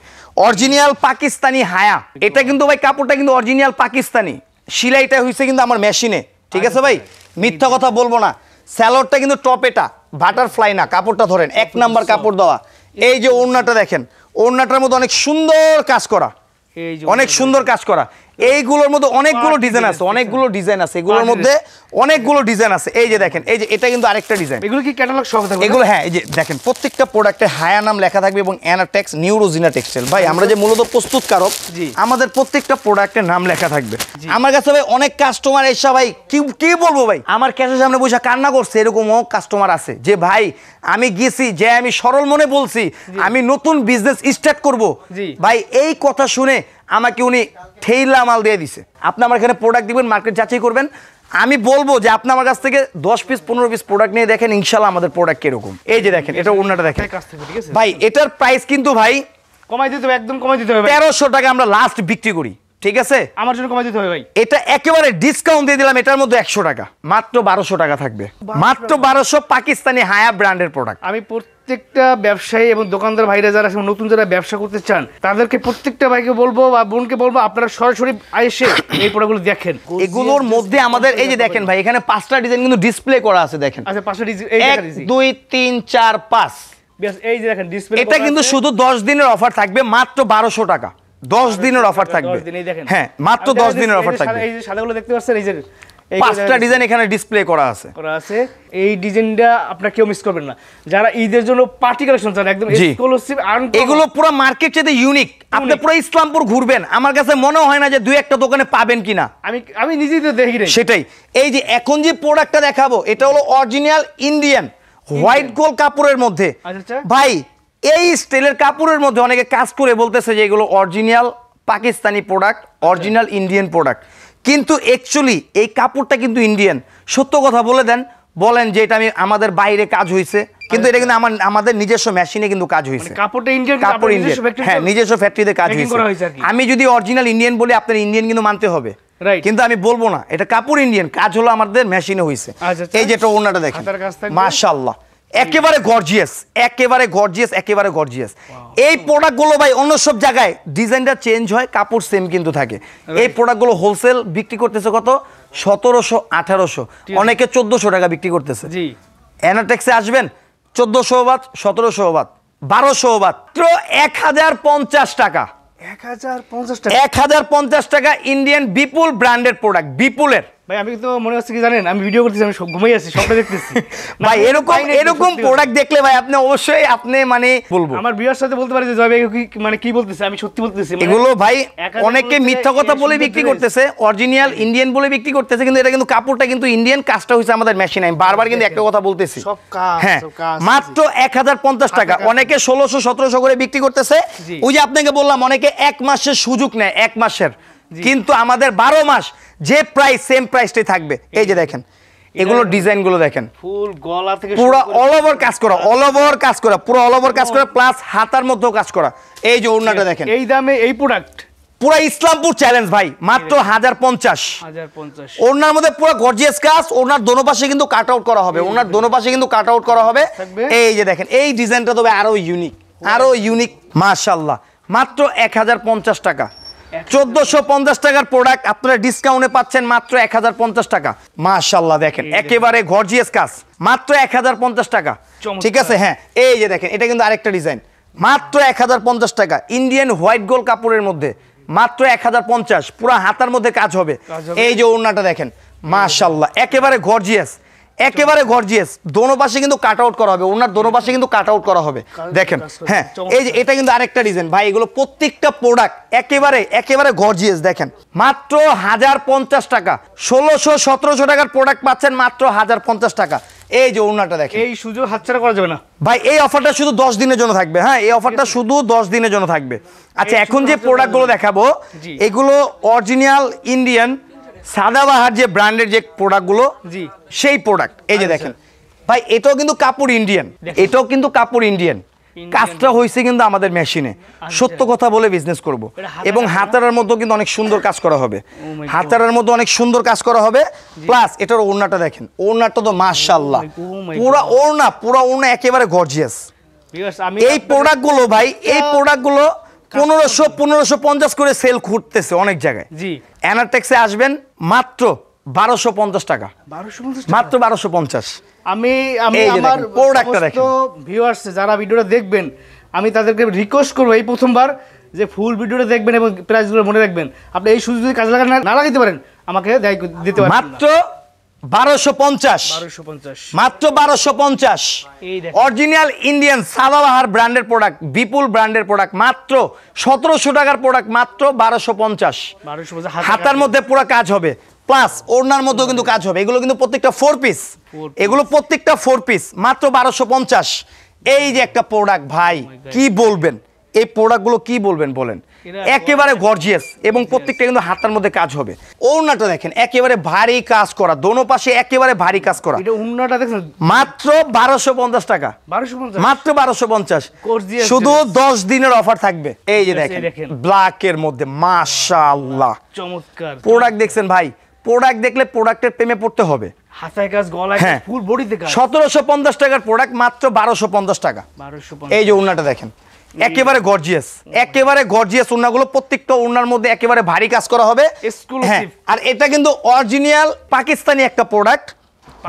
অরিজিনাল পাকিস্তানি হায়া, এটা কিন্তু ভাই কাপড়টা কিন্তু অরিজিনাল পাকিস্তানি, সেলাইটা হইছে কিন্তু আমার মেশিনে, ঠিক আছে ভাই, মিথ্যা কথা বলবো না। স্যালোয়ারটা কিন্তু টপ, এটা বাটারফ্লাই না, কাপড়টা ধরেন 1 নাম্বার কাপড় দেওয়া। এই যে ওড়নাটা দেখেন, ওড়নাটার মধ্যে অনেক সুন্দর কাজ করা, অনেক সুন্দর কাজ করা। এইগুলোর মধ্যে অনেকগুলো ডিজাইন আছে, এগুলোর মধ্যে অনেকগুলো ডিজাইন আছে। এই যে দেখেন, এই যে এটা কিন্তু আরেকটা ডিজাইন। এগুলো কি ক্যাটালগ সহ থাকবে? এগুলো হ্যাঁ, এই যে দেখেন, প্রত্যেকটা প্রোডাক্টে হায়া নাম লেখা থাকবে এবং অ্যানাটেক্স নিউরোজিনা টেক্সটাইল। ভাই, আমরা যে মূলত প্রস্তুতকারক, আমাদের প্রত্যেকটা প্রোডাক্টের নাম লেখা থাকবে। আমার কাছে ভাই অনেক কাস্টমার এসে ভাই কি বলবো ভাই, আমার ক্যাশের সামনে বসে কান্না করছে, এরকমও কাস্টমার আছে যে ভাই আমি গেছি, যে আমি সরল মনে বলছি আমি নতুন বিজনেস স্টার্ট করব, ভাই এই কথা শুনে আমাকে উনি ঠেইলা মাল দিয়ে দিছে। আপনি আমার এখানে প্রোডাক্ট দিবেন, মার্কেট যাচাই করবেন, আমি বলবো যে আপনি আমার কাছ থেকে 10 পিস 15 পিস প্রোডাক্ট নিয়ে দেখেন, ইনশাআল্লাহ আমাদের প্রোডাক্ট কিরকম। এই যে দেখেন, এটা ওড়নাটা দেখেন ভাই, এটার প্রাইস কিন্তু ভাই কমাই দিতে হবে, একদম কমাই দিতে হবে। 1300 টাকা আমরা লাস্ট বিক্রি করি, ঠিক আছে? আমার জন্য কমাই দিতে হবে ভাই। এটা একেবারে ডিসকাউন্ট দিয়ে দিলাম, এটার মধ্যে 100 টাকা, মাত্র 1200 টাকা থাকবে, মাত্র 1200, পাকিস্তানি হায়া ব্র্যান্ডের প্রোডাক্ট। আমি প্রত্যেকটা ব্যবসায়ী এবং দোকানদার ভাইরা যারা নতুন যারা ব্যবসা করতে চান, তাদেরকে প্রত্যেকটা ভাইকে বলবো বা বোনকে বলবো, আপনারা সরাসরি এসে এই প্রোডাক্টগুলো দেখেন। এগুলোর মধ্যে আমাদের এই যে দেখেন ভাই, এখানে 5টা ডিজাইন কিন্তু ডিসপ্লে করা আছে, দেখেন। আচ্ছা, 5টা ডিজাইন, 1 2 3 4 5, এই যে দেখেন ডিসপ্লে। এটা কিন্তু শুধু 10 দিনের অফার থাকবে, মাত্র 1200 টাকা, 10 দিনের অফার থাকবে। হ্যাঁ, মাত্র 10 দিনের অফার থাকবে। এই যে সাদাগুলো দেখতে পাচ্ছেন, এই যে 5টা ডিজাইন এখানে ডিসপ্লে করা আছে। এই ডিজাইনটা আপনারা কেউ মিস করবেন না, যারা ঈদের জন্য পার্টি কালেকশন চান, একদম এক্সক্লুসিভ। এগুলো পুরো মার্কেট চেয়ে ইউনিক। আপনি পুরো ইসলামপুর ঘুরবেন, আমার কাছে মনে হয় না যে 2-1টা দোকানে পাবেন কিনা। আমি নিজেই তো দেখি না। সেটাই, এই যে এখন যে প্রোডাক্টটা দেখাবো, এটা হলো অরিজিনাল ইন্ডিয়ান হোয়াইট গোল্ড কাপড়ের মধ্যে। ভাই, এই স্টাইলের কাপড়ের মধ্যে অনেকে কাজ করে বলতেছে যে এগুলো original Pakistani product, original Indian product, কিন্তু অ্যাকচুয়ালি এই কাপড়টা কিন্তু ইন্ডিয়ান। সত্য কথা বলেন যে এটা আমাদের বাইরে কাজ হয়েছে, কিন্তু এটা কিন্তু আমাদের নিজস্ব মেশিনে কিন্তু কাজ হয়েছে। কাপড়টা ইন্ডিয়ান, কাপড় ইন্ডিয়ান, হ্যাঁ, নিজস্ব ফ্যাক্টরিতে কাজ হয়েছে। আমি যদি অরিজিনাল ইন্ডিয়ান বলি, আপনার ইন্ডিয়ান কিন্তু মানতে হবে, কিন্তু আমি বলবো না এটা কাপড় ইন্ডিয়ান, কাজ হলো আমাদের মেশিনে হয়েছে। এই যে ওড়নাটা দেখেন, মাশাআল্লাহ, একেবারে গর্জিয়াস, একেবারে গর্জিয়াস, একেবারে গর্জিয়াস। এই প্রোডাক্টগুলো ভাই অন্য সব জায়গায় ডিজাইনটা চেঞ্জ হয়, কাপড় সেম কিন্তু থাকে। এই প্রোডাক্টগুলো হোলসেল বিক্রি করতেছে কত? 1700 1800, অনেকে 1400 টাকা বিক্রি করতেছে। জি, এনাটেক্সে আসবেন, 1400 বাদ, 1700 বাদ, 1200 বাদ, মাত্র 1050 টাকা। 1050 টাকা ইন্ডিয়ান বিপুল ব্র্যান্ডের প্রোডাক্ট, বিপুলের। ভাই, আমি তো মনে হচ্ছে কি জানেন, আমি ভিডিও করতেছি, আমি ঘুমাই আছি, সবটা দেখতেছি ভাই। এরকম প্রোডাক্ট দেখলে ভাই আপনি অবশ্যই মানে বলবো, আমার ভিউয়ার সাথে বলতে পারি যে জয় ভাই মানে কি বলতেছে, আমি সত্যি বলতেছি। এগুলো ভাই অনেকে মিথ্যা কথা বলে বিক্রি করতেছে, অরিজিনাল ইন্ডিয়ান বলে বিক্রি করতেছে, কিন্তু এটা কিন্তু কাপড়টা কিন্তু ইন্ডিয়ান, কাজটা হইছে আমাদের মেশিনে। আমি বারবার কিন্তু একটা কথা বলতেছি, হ্যাঁ, মাত্র 1050 টাকা। অনেকে 1600 1700 করে বিক্রি করতেছে। ওই যে আপনাকে বললাম, অনেকে 1 মাসের সুযোগ নেয়, 1 মাসের, কিন্তু আমাদের 12 মাস যে প্রাইস, সেম প্রাইসটাই থাকবে। এই যে দেখেন, এগুলো ডিজাইনগুলো দেখেন, ফুল গলা থেকে পুরো অল ওভার কাজ করা, অল ওভার কাজ করা, পুরো অল ওভার কাজ করা, প্লাস হাতার মধ্যেও কাজ করা। এই যে ওড়নাটা দেখেন, এই দামে এই প্রোডাক্ট পুরো ইসলামপুর চ্যালেঞ্জ ভাই, মাত্র 1050। ওড়নার মধ্যে পুরো গর্জিয়াস কাজ, ওড়নার দোনো পাশে কিন্তু কাট আউট করা হবে, ওড়নার দোনো পাশে কিন্তু কাট আউট করা হবে। এই যে দেখেন, এই ডিজাইনটা তবে আরো ইউনিক, আরো ইউনিক, মাশাআল্লাহ, মাত্র 1050 টাকা। 1450 টাকার প্রোডাক্ট আপনারা ডিসকাউন্টে পাচ্ছেন মাত্র 1050 টাকা। মাশাআল্লাহ দেখেন একেবারে গর্জিয়াস কাজ, মাত্র 1050 টাকা। ঠিক আছে, হ্যাঁ এই যে দেখেন এটা কিন্তু আরেকটা ডিজাইন, মাত্র 1050 টাকা। ইন্ডিয়ান হোয়াইট গোল্ড কাপড়ের মধ্যে মাত্র 1050, পুরো হাতার মধ্যে কাজ হবে। এই যে ওড়নাটা দেখেন, মাশাআল্লাহ একেবারে গর্জিয়াস, একেবারে গর্জিয়াস। দোনো পাশে কিন্তু কাট আউট করা হবে, ওনার দোনো পাশে কিন্তু কাট আউট করা হবে দেখেন। হ্যাঁ এই যে এটা কিন্তু আরেকটা ডিজাইন ভাই, এগুলো প্রত্যেকটা প্রোডাক্ট একেবারে একেবারে গর্জিয়াস। দেখেন মাত্র 1050 টাকা, 1600-1700 টাকার প্রোডাক্ট পাচ্ছেন মাত্র 1050 টাকা। এই যে ওড়নাটা দেখেন, এই সুযোগ হাতছাড়া করা যাবে না ভাই। এই অফারটা শুধু 10 দিনের জন্য থাকবে। হ্যাঁ এই অফারটা শুধু 10 দিনের জন্য থাকবে। আচ্ছা এখন যে প্রোডাক্টগুলো দেখাবো এগুলো অরিজিনাল ইন্ডিয়ান সাদাবাহার যে ব্র্যান্ডের যে প্রোডাক্টগুলো, সেই প্রোডাক্ট। এই যে দেখেন ভাই, এটাও কিন্তু কাপড় ইন্ডিয়ান, এটাও কিন্তু কাপড় ইন্ডিয়ান। কাজটা হয়েছে কিন্তু আমাদের মেশিনে, সত্য কথা বলে বিজনেস করব। এবং হাতারার মধ্যে কিন্তু অনেক সুন্দর কাজ করা হবে, হাতারার মধ্যে অনেক সুন্দর কাজ করা হবে। প্লাস এটার ওড়নাটা দেখেন, ওড়নাটা তো মাশাআল্লাহ পুরো ওড়না, পুরো ওড়না একেবারে গর্জিয়াস। এই প্রোডাক্টগুলো ভাই, এই প্রোডাক্টগুলো 1550 করে সেল করতেছে অনেক জায়গায়। জি অ্যানাটেক্সে আসবেন মাত্র 1250 টাকা, মাত্র 1250। আমি আমার প্রোডাক্টটা দেখেন, ভিউয়ার্স যারা ভিডিওটা দেখবেন আমি তাদেরকে রিকোয়েস্ট করবো এই প্রথমবার যে ফুল ভিডিওটা দেখবেন এবং প্রাইসগুলো মনে রাখবেন। আপনি এই সুযোগ যদি কাজে লাগান না লাগাইতে পারেন আমাকে দিতে পারেন মাত্র 1250, মাত্র 1250। অরিজিনাল ইন্ডিয়ান সাদাবাহার ব্র্যান্ডের প্রোডাক্ট, বিপুল ব্র্যান্ডের প্রোডাক্ট, মাত্র 1700 টাকার প্রোডাক্ট, মাত্র 1250। হাতার মধ্যে পুরো কাজ হবে, প্লাস ওড়নার মধ্যেও কিন্তু কাজ হবে। এগুলো কিন্তু প্রত্যেকটা 4 পিস, এগুলো প্রত্যেকটা 4 পিস, মাত্র 1250। এই যে একটা প্রোডাক্ট ভাই, কি বলবেন এই প্রোডাক্টগুলো, কি বলবেন বলেন, একেবারে গর্জিয়াস এবং প্রত্যেকটা কিন্তু হাতার মধ্যে কাজ হবে। ওড়নাটা দেখেন একেবারে ভারী কাজ করা, দোনো পাশে একেবারে ভারী কাজ করা। এটা ওড়নাটা দেখেন মাত্র 1250 টাকা, 1250, মাত্র 1250। শুধু 10 দিনের অফার থাকবে। এই যে দেখেন ব্ল্যাক এর মধ্যে মাশাআল্লাহ চমৎকার প্রোডাক্ট দেখছেন ভাই। প্রোডাক্ট দেখলে প্রোডাক্টের প্রেমে পড়তে হবে। হাতায় কাজ, গলায় কাজ, ফুল বডিতে কাজ। 1750 টাকার প্রোডাক্ট মাত্র 1250 টাকা। এই যে ওড়নাটা দেখেন একেবারে গর্জিয়াস, একেবারে গর্জিয়াস। ওড়নাগুলো প্রত্যেকটা ওড়নার মধ্যে একেবারে ভারী কাজ করা হবে। হ্যাঁ আর এটা কিন্তু অরিজিনাল পাকিস্তানি একটা প্রোডাক্ট,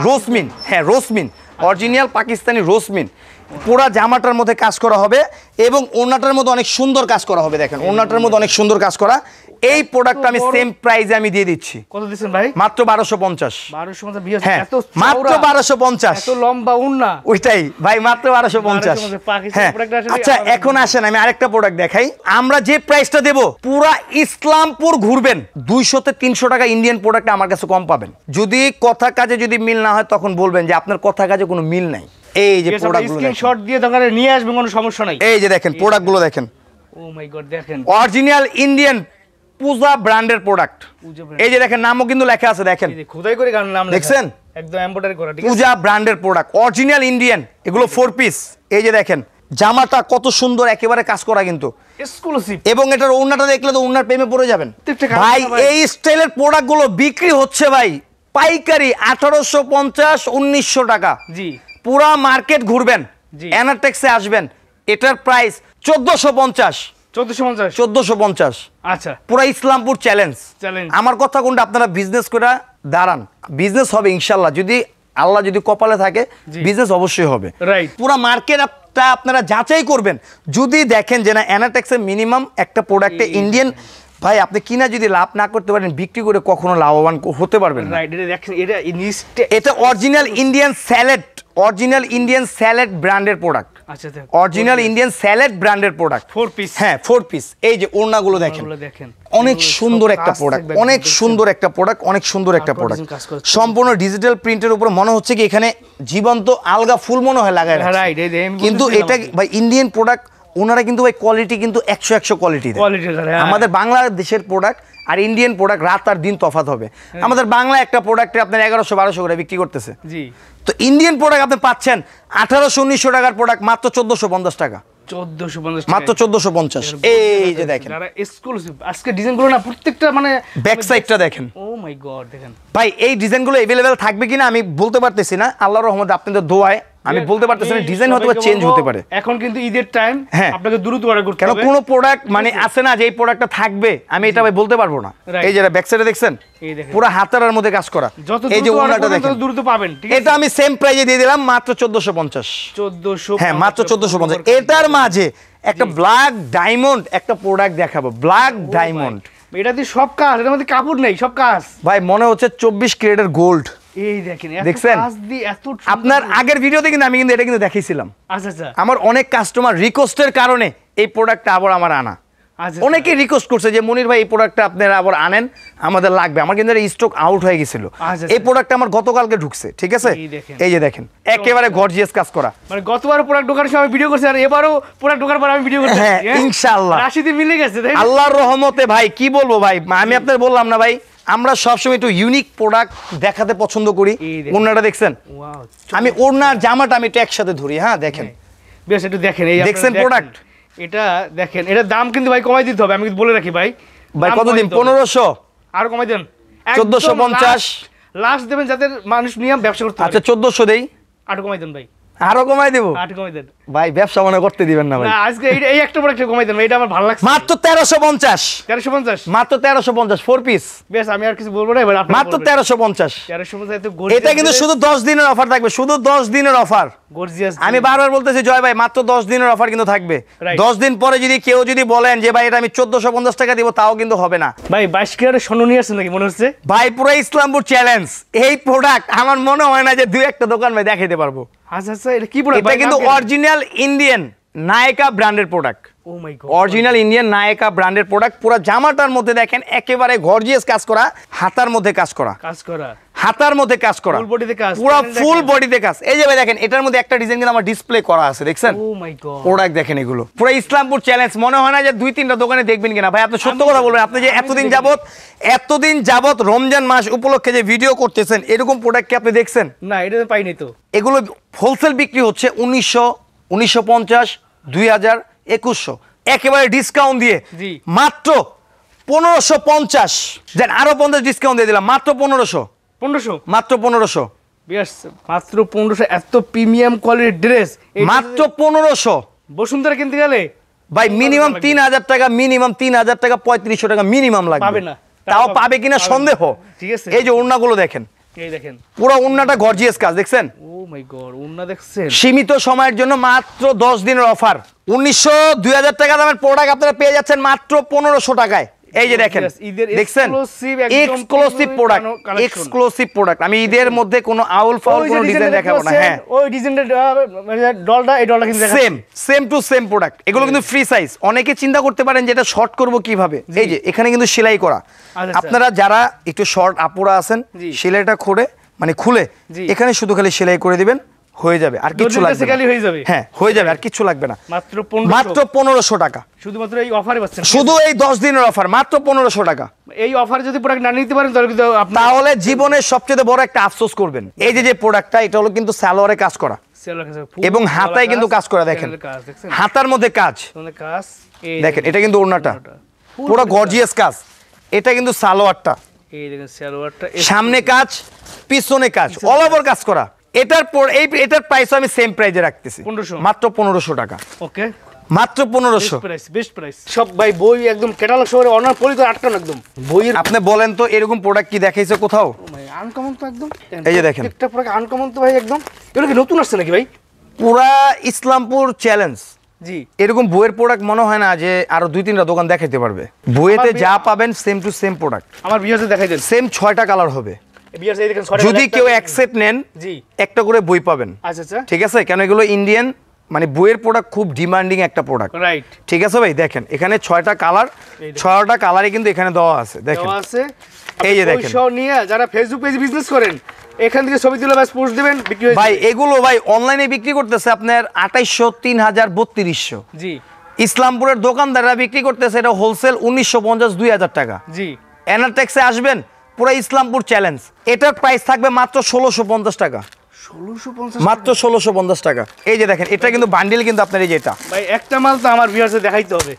রোসমিন। হ্যাঁ রোসমিন, অরিজিনাল পাকিস্তানি রোসমিন। পুরা জামাটার মধ্যে কাজ করা হবে এবং ওড়নাটার মধ্যে অনেক সুন্দর কাজ করা হবে। দেখেন ওড়নাটার মধ্যে অনেক সুন্দর কাজ করা। এই প্রোডাক্টটা আমি সেম প্রাইসে আমি দিয়ে দিচ্ছি। কত দিচ্ছেন ভাই? মাত্র 1250। 1250 হ্যাঁ মাত্র 1250। এত লম্বা ওড়না, ওইটাই ভাই, মাত্র 1250। হ্যাঁ আচ্ছা এখন আসেন আমি আরেকটা প্রোডাক্ট দেখাই। আমরা যে প্রাইসটা দেব পুরা ইসলামপুর ঘুরবেন 200 থেকে 300 টাকা ইন্ডিয়ান প্রোডাক্ট আমার কাছে কম পাবেন। যদি কথা কাজে যদি মিল না হয় তখন বলবেন যে আপনার কথা কাজে কোনো মিল নাই। এই যে প্রোডাক্টগুলো স্ক্রিনশট দিয়ে দোকানে নিয়ে আসবেন, কোনো সমস্যা নাই। এই যে দেখেন প্রোডাক্টগুলো দেখেন, ও মাই গড দেখেন অরিজিনাল ইন্ডিয়ান পূজা ব্র্যান্ডের প্রোডাক্ট। এই যে দেখেন নামও কিন্তু লেখা আছে, দেখেন খোদাই করে গান নাম দেখছেন, একদম এমব্রয়ডারি করা। ঠিক আছে, পূজা ব্র্যান্ডের প্রোডাক্ট, অরিজিনাল ইন্ডিয়ান, এগুলো 4 পিস। এই যে দেখেন জামাটা কত সুন্দর, একেবারে কাজ করা কিন্তু এক্সক্লুসিভ। এবং এটার ওড়নাটা দেখলে তো ওড়নার প্রেমে পড়ে যাবেন ভাই। এই স্টাইলের প্রোডাক্টগুলো বিক্রি হচ্ছে ভাই পাইকারি 1850 1900 টাকা। জি পুরা মার্কেট ঘুরবেন, অ্যানাটেক্সে আসবেন, এটার প্রাইস 1450। 1450। আচ্ছা পুরা ইসলামপুর চ্যালেঞ্জ। আমার কথা কোনটা, আপনারা বিজনেস করে দাঁড়ান, বিজনেস হবে ইনশাল্লাহ। যদি আল্লাহ যদি কপালে থাকে বিজনেস অবশ্যই হবে। পুরা মার্কেট আপনারা যাচাই করবেন, যদি দেখেন যে না অ্যানাটেক্সের মিনিমাম একটা প্রোডাক্টে ইন্ডিয়ান ভাই আপনি কিনা যদি লাভ না করতে পারেন বিক্রি করে কখনো লাভবান হতে পারবেন না। এটা original Indian salad, original Indian salad ব্র্যান্ডের প্রোডাক্ট। আচ্ছা অরিজিনাল ইন্ডিয়ান স্যালাড ব্র্যান্ডের প্রোডাক্ট, 4 পিস। হ্যাঁ 4 পিস। এই যে ওড়নাগুলো দেখেন, অনেক সুন্দর একটা প্রোডাক্ট, অনেক সুন্দর একটা প্রোডাক্ট, অনেক সুন্দর একটা প্রোডাক্ট। সম্পূর্ণ ডিজিটাল প্রিন্টের উপরে মনে হচ্ছে কি এখানে জীবন্ত আলগা ফুল মনে হয় লাগায়, কিন্তু এটা ভাই ইন্ডিয়ান প্রোডাক্ট। ওনারা কিন্তু ভাই কোয়ালিটি কিন্তু 100 কোয়ালিটি। আমাদের বাংলাদেশের প্রোডাক্ট আর ইন্ডিয়ান প্রোডাক্ট রাত আর দিন তফাৎ হবে। আমাদের বাংলা একটা প্রোডাক্টে আপনার 1100-1200 করে বিক্রি করতেছে, তো ইন্ডিয়ান প্রোডাক্ট আপনি পাচ্ছেন 1800-1900 টাকার প্রোডাক্ট মাত্র 1450 টাকা। 1450 মাত্র 1450। এই যে দেখেন যারা এক্সক্লুসিভ আজকে ডিজাইনগুলো না প্রত্যেকটা মানে ব্যাক সাইডটা দেখেন, ও মাই গড দেখেন ভাই। এই ডিজাইনগুলো अवेलेबल থাকবে কিনা আমি বলতে পারতেছি না, আল্লাহর রহমতে আপনাদের দোয়ায় আমি বলতে পারতেছি না, ডিজাইন হয়তো চেঞ্জ হতে পারে। এখন কিন্তু ঈদের টাইম, হ্যাঁ আপনাকে দ্রুত অর্ডার করতে কেন হবে। কোনো প্রোডাক্ট মানে আছে না যে এই প্রোডাক্টটা থাকবে, আমি এটা ভাই বলতে পারবো না। এই যে ব্যাক সাইডে দেখছেন এই দেখেন পুরো হাতার মধ্যে কাজ করা, যত এই যে দ্রুত অর্ডার ওনাটা করবেন দেখেন তত দ্রুত পাবেন, ঠিক আছে? এটা আমি সেম প্রাইজে দিয়ে দিলাম মাত্র 1450। 1450, হ্যাঁ মাত্র 1450। এটার মাঝে একটা ব্ল্যাক ডায়মন্ড একটা প্রোডাক্ট দেখাবো, ব্ল্যাক ডায়মন্ড। এটা দিয়ে সব কাজ, এটার মধ্যে কাপড় নেই, সব কাজ। ভাই মনে হচ্ছে 24 ক্যারেটের গোল্ড। এই দেখেন এত দেখছেন? কাজ দিয়ে এত সুন্দর আপনার করে। আগের ভিডিওতে কিন্তু আমি কিন্তু এটা কিন্তু দেখিয়েছিলাম। আচ্ছা আচ্ছা আমার অনেক কাস্টমার রিকোয়েস্টের কারণে এই প্রোডাক্টটা আবার আমার আনা। আচ্ছা অনেকে রিকোয়েস্ট করছে যে মনির ভাই এই প্রোডাক্টটা আপনারা আবার আনেন, আমাদের লাগবে। আমার কিন্তু স্টক আউট হয়ে গেছিল। আচ্ছা, এই প্রোডাক্টটা আমার গতকালকে ঢুকছে, ঠিক আছে? এই দেখেন। এই যে দেখেন একেবারে গর্জিয়াস কাজ করা। মানে গতবার প্রোডাক্ট ঢোকার সময় ভিডিও করছি, আর এবারও প্রোডাক্ট ঢোকার পর আমি ভিডিও করছি। হ্যাঁ, ইনশাআল্লাহ। রাশিতে মিলে গেছে, তাই না? আল্লাহর রহমতে ভাই কি বলবো ভাই, আমি আপনাদের বললাম না ভাই, আমরা সবসময় একটু ইউনিক প্রোডাক্ট দেখাতে পছন্দ করি। এই দেখেন। ওড়নাটা দেখছেন? ওয়াও, আমি ওড়নার জামাটা আমি একটু একসাথে ধরি। হ্যাঁ দেখেন, বেশ একটু দেখেন, এই দেখছেন আপনারা product? এটা দেখেন, এটার দাম কিন্তু ভাই কমাই দিতে হবে, আমি কিন্তু বলে রাখি ভাই। ভাই দাম কত কমাই দিন? দিতে হবে। 1500? আর কমাই দেন 1450? লাস্ট দেবেন যাতে মানুষ নিয়ে ব্যবসা করতে পারে। আচ্ছা 1400 দেই, আর কমাই দেন ভাই, আরো কমাই দেবো। আর কমাই দেন। ভাই ব্যবসা মনে করতে দিবেন না ভাই। না আজকে এই একটা প্রোডাক্ট কমাই দেন ভাই, এটা আমার ভালো লাগছে। মাত্র 1350, 1350, মাত্র 1350 4 পিস, বেশ আমি আর কিছু বলবো না, এবার আপনি মাত্র 1350। 1350 এত এটা কিন্তু শুধু 10 দিনের অফার থাকবে, শুধু 10 দিনের অফার। গর্জিয়াস। আমি বারবার বলতেছি জয় ভাই মাত্র 10 দিনের অফার কিন্তু থাকবে। Right. 10 দিন পরে যদি কেউ যদি বলেন যে ভাই এটা আমি 1450 টাকা দিব, তাও কিন্তু হবে না ভাই 22 ক্যারেটের স্বর্ণ নিয়ে আসছেন নাকি মনে হচ্ছে? ভাই। পুরো ইসলামপুর চ্যালেঞ্জ এই প্রোডাক্ট আমার মনে হয় না যে দুই একটা দোকান ভাই দেখাইতে পারবো। আচ্ছা আচ্ছা, এটা কি প্রোডাক্ট? এটা কিন্তু অরিজিনাল ইন্ডিয়ান নায়িকা ব্র্যান্ডের প্রোডাক্ট। ও মাই গড, অরিজিনাল ইন্ডিয়ান নায়িকা ব্র্যান্ডের প্রোডাক্ট। পুরো জামাটার মধ্যে দেখেন একেবারে গর্জিয়াস কাজ করা, হাতার মধ্যে কাজ করা, কাজ করা, হাতার মধ্যে কাজ করা, ফুল বডিতে কাজ, পুরো দেখেন। ফুল বডিতে কাজ। এই যে ভাই দেখেন এটার মধ্যে একটা ডিজাইন কিন্তু আমার ডিসপ্লে করা আছে, দেখছেন? ও মাই গড, প্রোডাক্ট দেখেন এগুলো পুরো ইসলামপুর চ্যালেঞ্জ। মনে হয় না যে দুই তিনটা দোকানে দেখবেন কিনা ভাই। আপনি সত্য কথা বলবেন, আপনি যে এতদিন যাবত রমজান মাস উপলক্ষে যে ভিডিও করতেছেন, এরকম প্রোডাক্ট কি আপনি দেখছেন? না এটা তো পাইনি তো। এগুলো হোলসেল বিক্রি হচ্ছে 1900, 1950, 2000, 2100, একেবারে ডিসকাউন্ট দিয়ে জি। মাত্র 1550। দেন আরো 50 ডিসকাউন্ট দিয়ে দিলাম, মাত্র 1500, 1500, মাত্র 1500, বেশ মাত্র 1500। এত প্রিমিয়াম কোয়ালিটির ড্রেস মাত্র 1500। বসুন্ধরা কিনতে গেলে ভাই মিনিমাম 3000 টাকা, মিনিমাম 3000 টাকা, 3500 টাকা মিনিমাম লাগবে। পাবে না, তাও পাবে কিনা সন্দেহ। ঠিক আছে। এই যে ওড়নাগুলো দেখেন, এই দেখেন, পুরো ওড়নাটা গর্জিয়াস কাজ, দেখছেন? ও মাই গড, ওন্না দেখছেন? সীমিত সময়ের জন্য মাত্র 10 দিনের অফার। 1900-2000 টাকা দামের প্রোডাক্ট আপনারা পেয়ে যাচ্ছেন মাত্র 1500 টাকায়। এই যে দেখেন, ঈদের দেখছেন? exclusive একদম exclusive premium product, collection। Exclusive product. আমি ঈদের মধ্যে কোনো আউল ফাউল ওই যে কোনো ডিজাইন ডিজাইনটা দেখাবো না। হ্যাঁ ওই ডিজাইনটা মানে ডলটা, এই ডলটা কিন্তু দেখাচ্ছি। Same to same product. এগুলো কিন্তু ফ্রি সাইজ। অনেকে চিন্তা করতে পারেন যে এটা শর্ট করব কিভাবে। এই যে এখানে কিন্তু সেলাই করা। আচ্ছা। আপনারা যারা একটু শর্ট আপুরা আছেন, জি। সেলাইটা খুলে জি। এখানে শুধু খালি সেলাই করে দিবেন, হয়ে যাবে, আর কিছু দুদিন লাগবে কাছে খালি না। হয়ে যাবে। হ্যাঁ হয়ে যাবে, আর কিছু লাগবে না। মাত্র 1500, মাত্র 1500 টাকা, শুধুমাত্র এই অফারে পাচ্ছেন। শুধু এই 10 দিনের অফার, মাত্র 1500 টাকা। এই অফারে যদি প্রোডাক্ট না নিতে পারেন তাহলে কিন্তু আপনি তাহলে জীবনের সবচেয়ে বড় একটা আফসোস করবেন। এই যে প্রোডাক্টটা, এটা হলো কিন্তু সালোয়ারে কাজ করা এবং হাতায় কিন্তু কাজ করা। দেখেন হাতার মধ্যে কাজ, কাজ দেখেন এটা কিন্তু ওড়নাটা পুরো গর্জিয়াস কাজ। এটা কিন্তু সালোয়ারটা, এই দেখেন সালোয়ারটা সামনে কাজ, পিছনে কাজ, অল ওভার কাজ করা। এটার প্রাইস আমি সেম প্রাইসে রাখতেছি, 1500, মাত্র 1500 টাকা, ওকে মাত্র 1500। Best price. সব ভাই বই একদম ক্যাটালগ শহরে অনার পলি তো আটকানো একদম বইয়ের। আপনি বলেন তো এরকম প্রোডাক্ট কি দেখাইছে কোথাও? ভাই আনকমন তো একদম। এই যে দেখেন একটা প্রোডাক্ট আনকমন তো ভাই একদম। এগুলো কি নতুন আসছে নাকি ভাই? পুরা ইসলামপুর চ্যালেঞ্জ। জি, এরকম বইয়ের প্রোডাক্ট মনে হয় না যে আরো 2-3টা দোকান দেখাইতে পারবে। বইয়েতে যা পাবেন সেম টু সেম প্রোডাক্ট। আমার বিয়ার্সে দেখাই দেন। সেম 6টা কালার হবে। বিয়ার্সে এই দেখেন, যদি কেউ অ্যাকসেপ্ট নেন, জি, একটা করে বই পাবেন। আচ্ছা আচ্ছা, ঠিক আছে? কেন এগুলো ইন্ডিয়ান, মানে বইয়ের প্রোডাক্ট খুব ডিমান্ডিং একটা প্রোডাক্ট। রাইট, ঠিক আছে ভাই? দেখেন এখানে 6টা কালার, 6টা কালারই কিন্তু এখানে দেওয়া আছে। দেখেন দেওয়া আছে। এই যে দেখেন, সব নিয়ে যারা ফেসবুক পেজে বিজনেস করেন, এখান থেকে ছবি তুলে ব্যাস পোস্ট দিবেন, বিক্রি হয়ে ভাই যাবে। এগুলো ভাই অনলাইনে বিক্রি করতেছে আপনার 2800, 3000, 3200। জি ইসলামপুরের দোকানদাররা বিক্রি করতেছে এটা হোলসেল 1950, 2000 টাকা। জি, এনার ট্যাক্সে আসবেন, পুরো ইসলামপুর চ্যালেঞ্জ। এটার প্রাইস থাকবে মাত্র 1650 টাকা, 1650 মাত্র 1650 টাকা। এই যে দেখেন এটা কিন্তু বান্ডিল, কিন্তু আপনার এই যে এটা ভাই একটা মাল তো আমার ভিউয়ার্সে দেখাইতে হবে।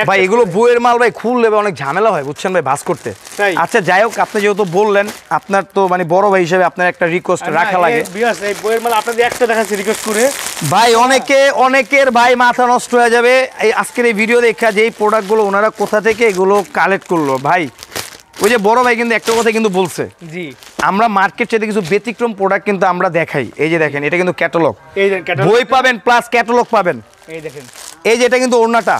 ভাই এগুলো বইয়ের মাল ভাই, খুললে অনেক ঝামেলা হয় বুঝছেন ভাই ভাঁজ করতে। আচ্ছা যাই হোক, আপনি যেহেতু বললেন, আপনার তো মানে বড় ভাই হিসেবে আপনার একটা রিকোয়েস্ট রাখা লাগে। এই বইয়ের মাল আপনাদের একটা দেখাচ্ছি রিকোয়েস্ট করে ভাই। অনেকের ভাই মাথা নষ্ট হয়ে যাবে এই আজকের এই ভিডিও দেখা, যে এই প্রোডাক্টগুলো ওনারা কোথা থেকে এগুলো কালেক্ট করলো। ভাই ওই যে বড় ভাই কিন্তু একটা কথা কিন্তু বলছে, জি আমরা মার্কেট চাইতে কিছু ব্যতিক্রম প্রোডাক্ট কিন্তু আমরা দেখাই। এই যে দেখেন, এটা কিন্তু ক্যাটালগ, বই পাবেন প্লাস ক্যাটালগ পাবেন। এই দেখেন, এই যে এটা কিন্তু ওড়নাটা,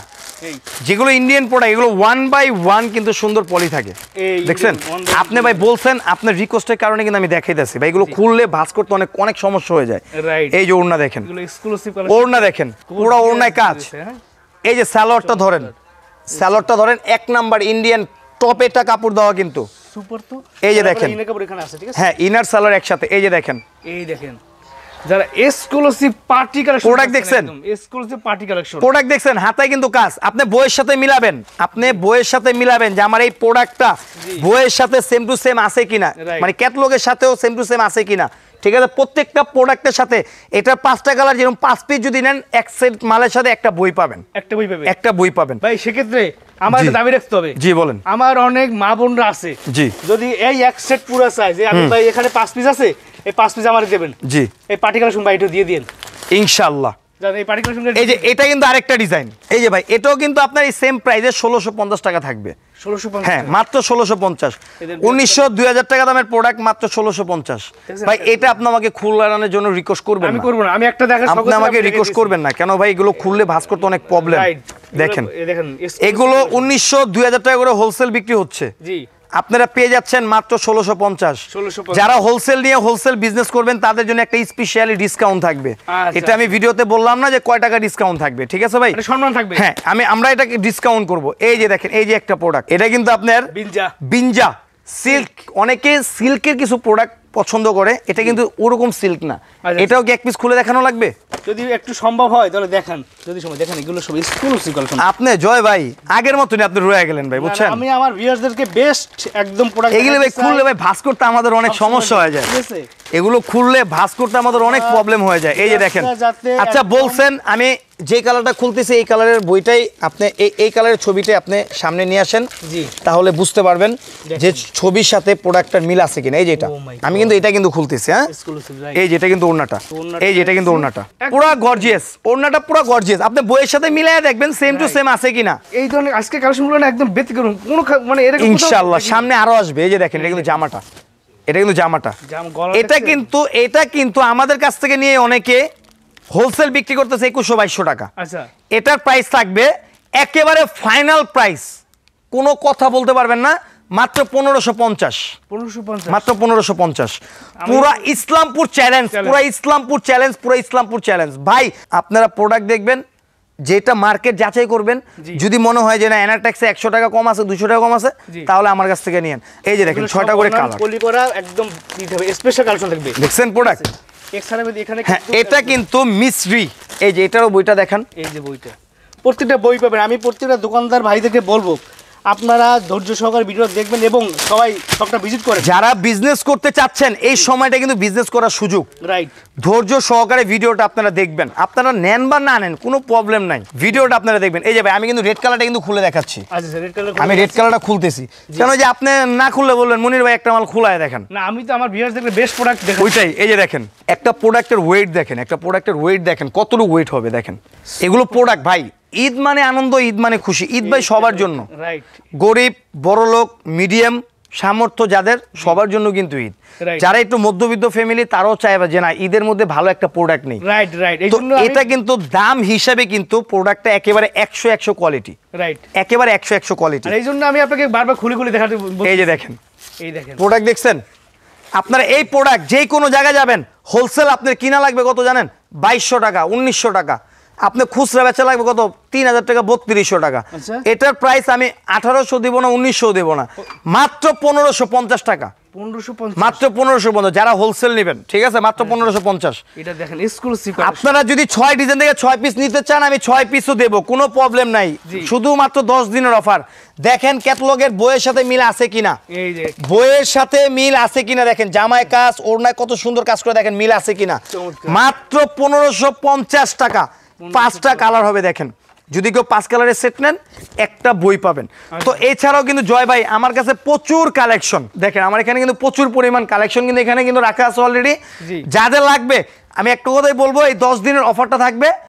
যেগুলো ইন্ডিয়ান প্রোডাক্ট এগুলো 1 বাই 1 কিন্তু সুন্দর পলি থাকে, দেখছেন। আপনি ভাই বলছেন, আপনার রিকোয়েস্টের কারণে কিন্তু আমি দেখাইতেছি ভাই। এগুলো খুললে ভাঁজ করতে অনেক অনেক সমস্যা হয়ে যায়। এই যে ওড়না দেখেন, ওড়না দেখেন, পুরো ওড়নায় কাজ। এই যে সালোয়ারটা ধরেন, সালোয়ারটা ধরেন, এক নাম্বার ইন্ডিয়ান টপ এটা কাপড় দেওয়া কিন্তু সুপার। তো এই যে দেখেন, হ্যাঁ ইনার সালোয়ার একসাথে। এই যে দেখেন, এই দেখেন যারা এক্সক্লুসিভ পার্টি কালেকশন প্রোডাক্ট দেখছেন, এক্সক্লুসিভ পার্টি কালেকশন প্রোডাক্ট দেখছেন, হাতায় কিন্তু কাজ। আপনি বইয়ের সাথে মিলাবেন, আপনি বইয়ের সাথে মিলাবেন যে আমার এই প্রোডাক্টটা বইয়ের সাথে সেম টু সেম আছে কিনা, মানে ক্যাটালগের সাথেও সেম টু সেম আছে কিনা। ঠিক আছে, প্রত্যেকটা প্রোডাক্টের সাথে এটার 5টা কালার, যেরকম 5 পিস যদি নেন এক সেট মালের সাথে একটা বই পাবেন, একটা বই পাবেন। ভাই সেক্ষেত্রে আমার একটা দাবি রাখতে হবে। জি বলেন। আমার অনেক মা বোনরা আছে, জি যদি এই এক সেট পুরো চাই যে আমি ভাই এখানে 5 পিস আছে, এই 5 পিস আমারে দেবেন, জি এই পার্টি কালেকশন ভাই এটা দিয়ে দিন ইনশাআল্লাহ। এই যে এটা কিন্তু আরেকটা ডিজাইন। এই যে ভাই এটাও কিন্তু আপনার এই সেম প্রাইসে 1650 টাকা থাকবে। 1650, হ্যাঁ মাত্র 1650। 1900-2000 টাকা দামের প্রোডাক্ট মাত্র 1650। ভাই এটা আপনি আমাকে খুলানোর জন্য রিকোয়েস্ট করবেন না। আমি করব না, আমি একটা দেখা আপনি আমাকে রিকোয়েস্ট করবেন না কেন ভাই, এগুলো খুললে ভাঁজ করতে অনেক প্রবলেম। দেখেন এগুলো 1900-2000 টাকা করে হোলসেল বিক্রি হচ্ছে, জি আপনারা পেয়ে যাচ্ছেন মাত্র 1650। যারা হোলসেল নিয়ে হোলসেল বিজনেস করবেন তাদের জন্য একটা স্পেশালি ডিসকাউন্ট থাকবে। এটা আমি ভিডিওতে বললাম না যে কয় টাকা ডিসকাউন্ট থাকবে, ঠিক আছে ভাই, সম্মান থাকবে। হ্যাঁ আমরা এটাকে ডিসকাউন্ট করব। এই যে দেখেন, এই যে একটা প্রোডাক্ট, এটা কিন্তু আপনার বিনজা সিল্ক। অনেকে সিল্কের কিছু প্রোডাক্ট পছন্দ করে, এটা কিন্তু ওরকম সিল্ক না। এটাও কি এক পিস খুলে দেখানো লাগবে? যদি একটু সম্ভব হয় তাহলে দেখান, যদি সময় দেখেন। এগুলো সব এক্সক্লুসিভ কালেকশন। আপনি জয় ভাই আগের মতই আপনি রয়ে গেলেন ভাই, বুঝছেন। আমি আমার ভিউয়ারদেরকে বেস্ট একদম প্রোডাক্ট এগুলো ভাই খুললে ভাই ভাঁজ করতে আমাদের অনেক সমস্যা হয়ে যায়, ঠিক আছে। এগুলো খুললে ভাঁজ করতে আমাদের অনেক প্রবলেম হয়ে যায়। এই যে দেখেন, আচ্ছা বলছেন আমি যে কালারটা খুলতেছি এই কালারের বইটাই আপনি এই কালারের ছবিটা আপনি সামনে নিয়ে আসেন, জি তাহলে বুঝতে পারবেন যে ছবির সাথে প্রোডাক্টটার মিল আছে কিনা। এই যে এটা আমি কিন্তু এটা কিন্তু খুলতেছি, হ্যাঁ এই যে এটা কিন্তু ওড়নাটা, এই যে এটা কিন্তু ওড়নাটা পুরো গর্জিয়াস, ওড়নাটা পুরো গর্জিয়াস। আপনি বইয়ের সাথে মিলায়ে দেখবেন সেম টু সেম আছে কিনা। এই ধরনের আজকে কালেকশনগুলো না একদম ব্যতিক্রম, কোনো মানে এরকম ইনশাআল্লাহ সামনে আরো আসবে। এই যে দেখেন, এটা কিন্তু জামাটা, এটা কিন্তু জামাটা, এটা কিন্তু আমাদের কাছ থেকে নিয়ে অনেকে হোলসেল বিক্রি করতেছে 2100-2200 টাকা। আচ্ছা এটার প্রাইস থাকবে একেবারে ফাইনাল প্রাইস, কোনো কথা বলতে পারবেন না, মাত্র 1550। মাত্র 1550। পুরা ইসলামপুর চ্যালেঞ্জ, পুরা ইসলামপুর চ্যালেঞ্জ, পুরা ইসলামপুর চ্যালেঞ্জ। ভাই আপনারা প্রোডাক্ট দেখবেন, যেটা মার্কেট যাচাই করবেন, যদি মনে হয় যে না এনারটেক্সে 100 টাকা কম আছে, 200 টাকা কম আছে, তাহলে আমার কাছ থেকে নিয়েন। এই যে দেখেন 6টা করে কালার, পলি করা একদম স্পেশাল কালেকশন থাকবে, দেখছেন প্রোডাক্ট। এটা কিন্তু মিস্ট্রি। এই যে এটারও বইটা দেখেন, এই যে বইটা, প্রত্যেকটা বই পাবেন। আমি প্রত্যেকটা দোকানদার ভাইদেরকে বলবো আপনারা ধৈর্য সহকারে ভিডিও দেখবেন এবং সবাই সবটা ভিজিট করেন। যারা বিজনেস করতে চাচ্ছেন এই সময়টা কিন্তু বিজনেস করার সুযোগ, রাইট। ধৈর্য সহকারে ভিডিওটা আপনারা দেখবেন, আপনারা নেন বা না নেন কোনো প্রবলেম নাই, ভিডিওটা আপনারা দেখবেন। এই যে ভাই আমি কিন্তু রেড কালারটা কিন্তু খুলে দেখাচ্ছি। আচ্ছা রেড কালার, আমি রেড কালারটা খুলতেছি কেন যে আপনি না খুললে বললেন মনির ভাই একটা মাল খোলায় দেখেন। না আমি তো আমার ভিউয়ার্স দেখলে বেস্ট প্রোডাক্ট দেখেন ওইটাই। এই যে দেখেন একটা প্রোডাক্টের ওয়েট দেখেন, একটা প্রোডাক্টের ওয়েট দেখেন কতটুকু ওয়েট হবে দেখেন। এগুলো প্রোডাক্ট ভাই, ঈদ মানে আনন্দ, ঈদ মানে খুশি, ঈদ ভাই সবার জন্য, গরিব বড়লোক মিডিয়াম সামর্থ্য যাদের সবার জন্য কিন্তু ঈদ। যারা একটু মধ্যবিত্ত ফ্যামিলি তারাও চাইবে যে না ঈদের মধ্যে ভালো একটা প্রোডাক্ট নেই, রাইট রাইট। এটা কিন্তু দাম হিসাবে কিন্তু প্রোডাক্টটা একেবারে 100 কোয়ালিটি, রাইট, একেবারে 100 কোয়ালিটি। এই জন্য আমি আপনাকে বারবার খুলে খুলে দেখাতে। এই যে দেখেন, এই দেখেন প্রোডাক্ট দেখছেন। আপনারা এই প্রোডাক্ট যেই কোনো জায়গায় যাবেন হোলসেল আপনার কিনা লাগবে কত জানেন? 2200 টাকা, 1900 টাকা। আপনি খুচরা বেচা লাগবে কত? 3000 টাকা, 3200 টাকা। এটার প্রাইস আমি 1800 দেব না, 1900 দেব না, মাত্র 1550 টাকা। মাত্র 1550 যারা হোলসেল নেবেন, ঠিক আছে, মাত্র 1550। এটা দেখেন এক্সক্লুসিভ। আপনারা যদি 6 ডিজাইন থেকে 6 পিস নিতে চান আমি 6 পিসও দেব, কোনো প্রবলেম নাই, শুধুমাত্র 10 দিনের অফার। দেখেন ক্যাটালগের বইয়ের সাথে মিল আছে কিনা, এই যে বইয়ের সাথে মিল আছে কিনা দেখেন, জামায় কাজ ওড়নায় কত সুন্দর কাজ করে দেখেন, মিল আছে কিনা। মাত্র 1550 টাকা, 5টা কালার হবে দেখেন, যদি কেউ 5 কালারের সেট নেন একটা বই পাবেন। তো এছাড়াও কিন্তু জয় ভাই আমার কাছে প্রচুর কালেকশন, দেখেন আমার এখানে কিন্তু প্রচুর পরিমাণ কালেকশন কিন্তু এখানে কিন্তু রাখা আছে অলরেডি। যাদের লাগবে আমি একটা কথাই বলবো, এই 10 দিনের অফারটা থাকবে